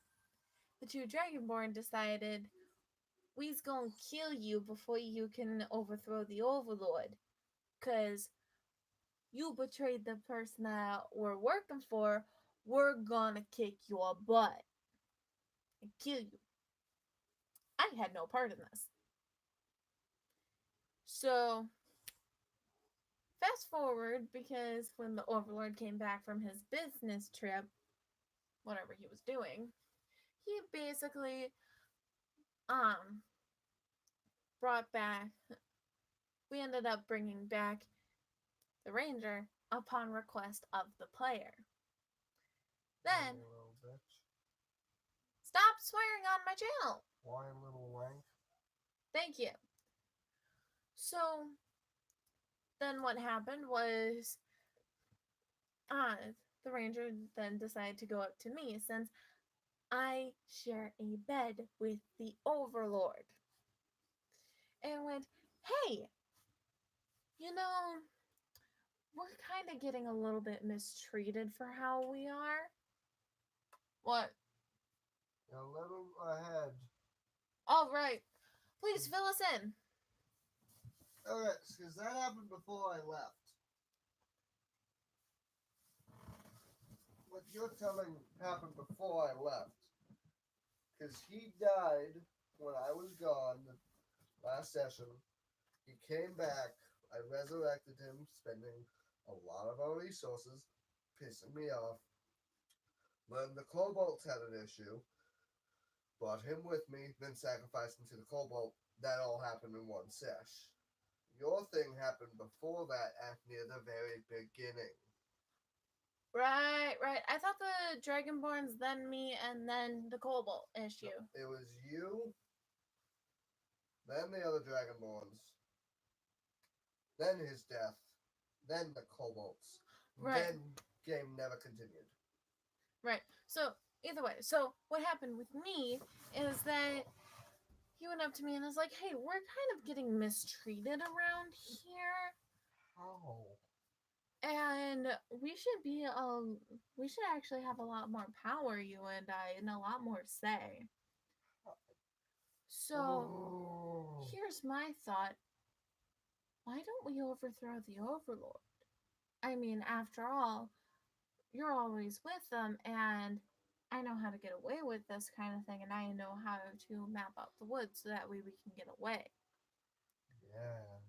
The two Dragonborn decided, we's gonna kill you before you can overthrow the Overlord. Because you betrayed the person that we're working for, we're gonna kick your butt and kill you. I had no part in this. So, fast forward, because when the Overlord came back from his business trip, whatever he was doing, he basically brought back, we ended up bringing back the Ranger upon request of the player. Then, You little bitch. stop swearing on my channel. Why, little wank? Thank you. So, then what happened was, the Ranger then decided to go up to me since I share a bed with the Overlord. And went, hey, you know, we're kind of getting a little bit mistreated for how we are. What? You're a little ahead. All right. Please fill us in. Alright, because that happened before I left. What you're telling happened before I left. Because he died when I was gone last session. He came back. I resurrected him, spending a lot of our resources, pissing me off. When the Kobolds had an issue, brought him with me, then sacrificed him to the Kobold. That all happened in one sesh. Your thing happened before that at near the very beginning. Right. I thought the Dragonborns, then me, and then the Cobalt issue. It was you, then the other Dragonborns, then his death, then the Kobolds. Right. Then game never continued. Right. So, either way, so what happened with me is that he went up to me and was like, hey, we're kind of getting mistreated around here. How? And we should actually have a lot more power, you and I, and a lot more say. So, Oh. here's my thought. Why don't we overthrow the Overlord? I mean, after all, you're always with them, and I know how to get away with this kind of thing, and I know how to map out the woods so that way we can get away. Yes.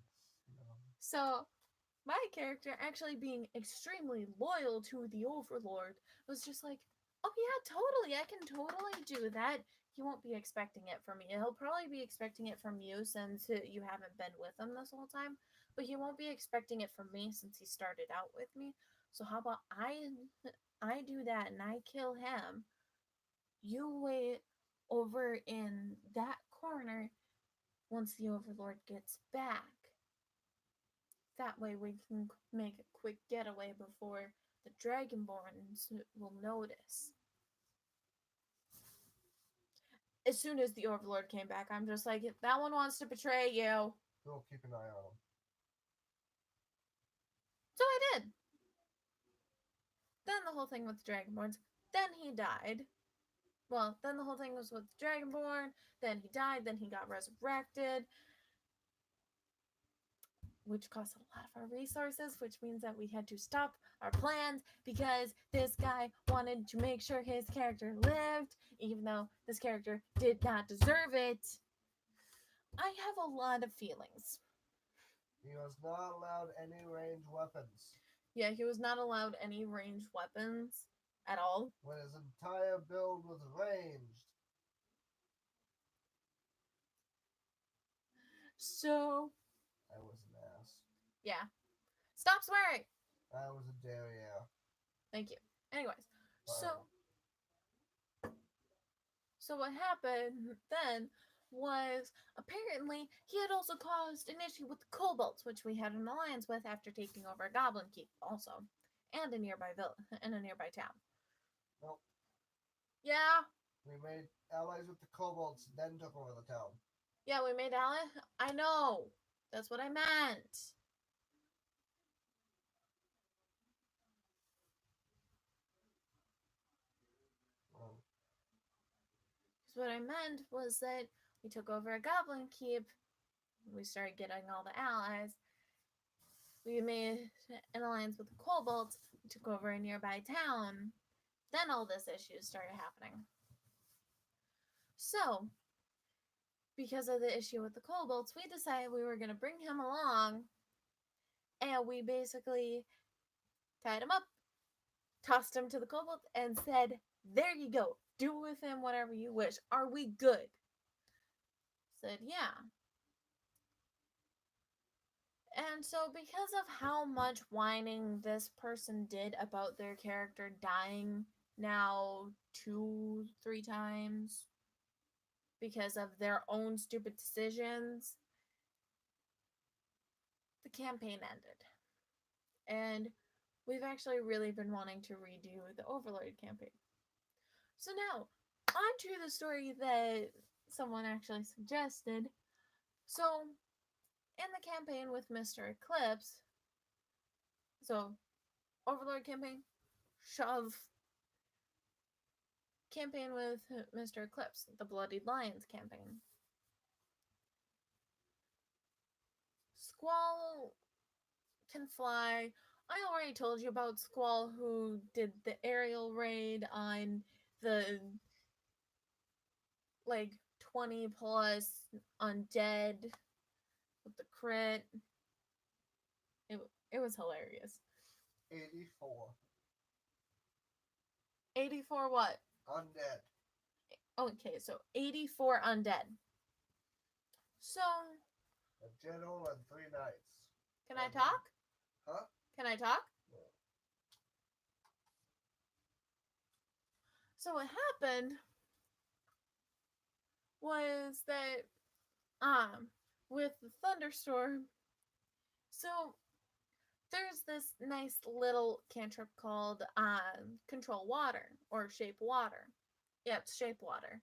No. So, my character actually being extremely loyal to the Overlord was just like, oh yeah, totally, I can totally do that. He won't be expecting it from me. He'll probably be expecting it from you since you haven't been with him this whole time, but he won't be expecting it from me since he started out with me. So how about I do that and I kill him. You wait over in that corner once the Overlord gets back. That way we can make a quick getaway before the Dragonborns will notice. As soon as the Overlord came back, I'm just like, that one wants to betray you. We'll keep an eye on him. So I did. Then the whole thing with the Dragonborns. Then he died. Well, then the whole thing was with the Dragonborn. Then he died. Then he got resurrected. Which cost a lot of our resources, which means that we had to stop our plans because this guy wanted to make sure his character lived, even though this character did not deserve it. I have a lot of feelings. He was not allowed any ranged weapons. Yeah, he was not allowed any ranged weapons at all. When his entire build was ranged. So, I was an ass. yeah. Stop swearing! I was a derriere. Thank you. Anyways, so Fine. so what happened then was apparently he had also caused an issue with the kobolds, which we had an alliance with after taking over Goblin Keep also, and a nearby in a nearby town. Nope. Yeah, We made allies with the kobolds, then took over the town. yeah, we made allies. I know. That's what I meant. Oh. Because what I meant was that we took over a Goblin Keep. We started getting all the allies. We made an alliance with the kobolds. We took over a nearby town. Then all this issues started happening. So, because of the issue with the kobolds, we decided we were going to bring him along, and we basically tied him up, tossed him to the kobold, and said, "There you go. Do with him whatever you wish. Are we good?" Said, "Yeah." And so, because of how much whining this person did about their character dying now 2, 3 times because of their own stupid decisions, the campaign ended. And we've actually really been wanting to redo the Overlord campaign. So now, on to the story that someone actually suggested. So, in the campaign with Mr. Eclipse, so Overlord campaign, shove. Campaign with Mr. Eclipse, the Bloodied Lions campaign. Squall can fly. I already told you about Squall, who did the aerial raid on the like 20 plus undead with the crit. It was hilarious. 84. 84 what? Undead. Okay, so 84 undead. So, A general and 3 knights. can I talk? Huh? Can I talk? No. So what happened was that with the thunderstorm, so there's this nice little cantrip called control water or shape water. Yeah, it's shape water.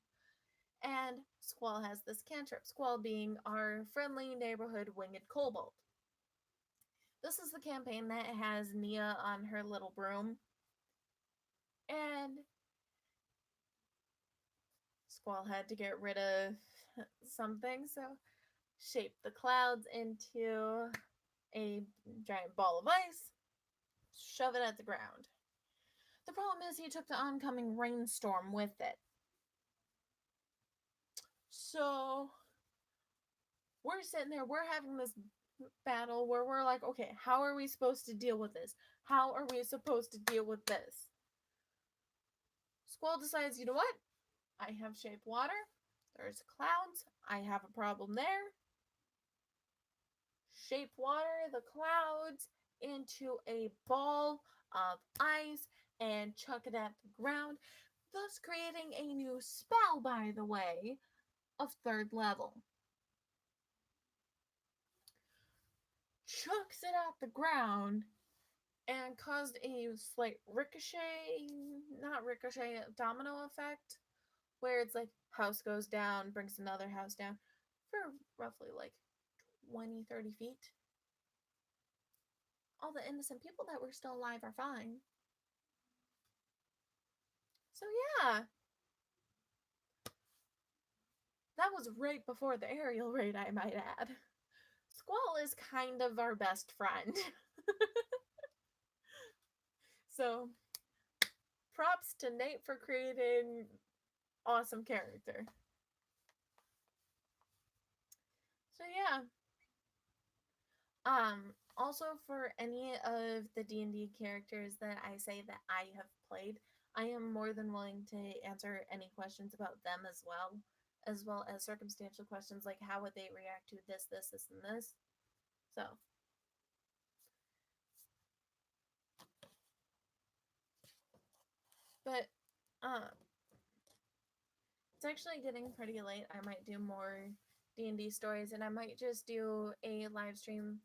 And Squall has this cantrip, Squall being our friendly neighborhood winged kobold. This is the campaign that has Nia on her little broom. And Squall had to get rid of something, so shaped the clouds into a giant ball of ice, shove it at the ground. The problem is he took the oncoming rainstorm with it. So we're sitting there, we're having this battle where we're like, okay, how are we supposed to deal with this? How are we supposed to deal with this? Squall decides, you know what? I have shape water. There's clouds. I have a problem there. Shape water the clouds into a ball of ice and chuck it at the ground, thus creating a new spell, by the way, of 3rd level. Chucks it at the ground and caused a slight domino effect, where it's like house goes down, brings another house down for roughly like 20, 30 feet. All the innocent people that were still alive are fine. So yeah, that was right before the aerial raid, I might add. Squall is kind of our best friend. So, props to Nate for creating awesome character. So yeah. Also for any of the D&D characters that I say that I have played, I am more than willing to answer any questions about them as well, as well as circumstantial questions like how would they react to this, this, this, and this. So, but it's actually getting pretty late. I might do more D&D stories, and I might just do a live stream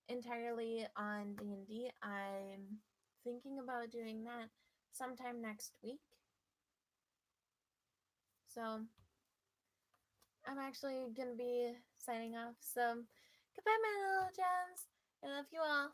entirely on D&D. I'm thinking about doing that sometime next week. So I'm actually gonna be signing off. So goodbye, my little gems. I love you all.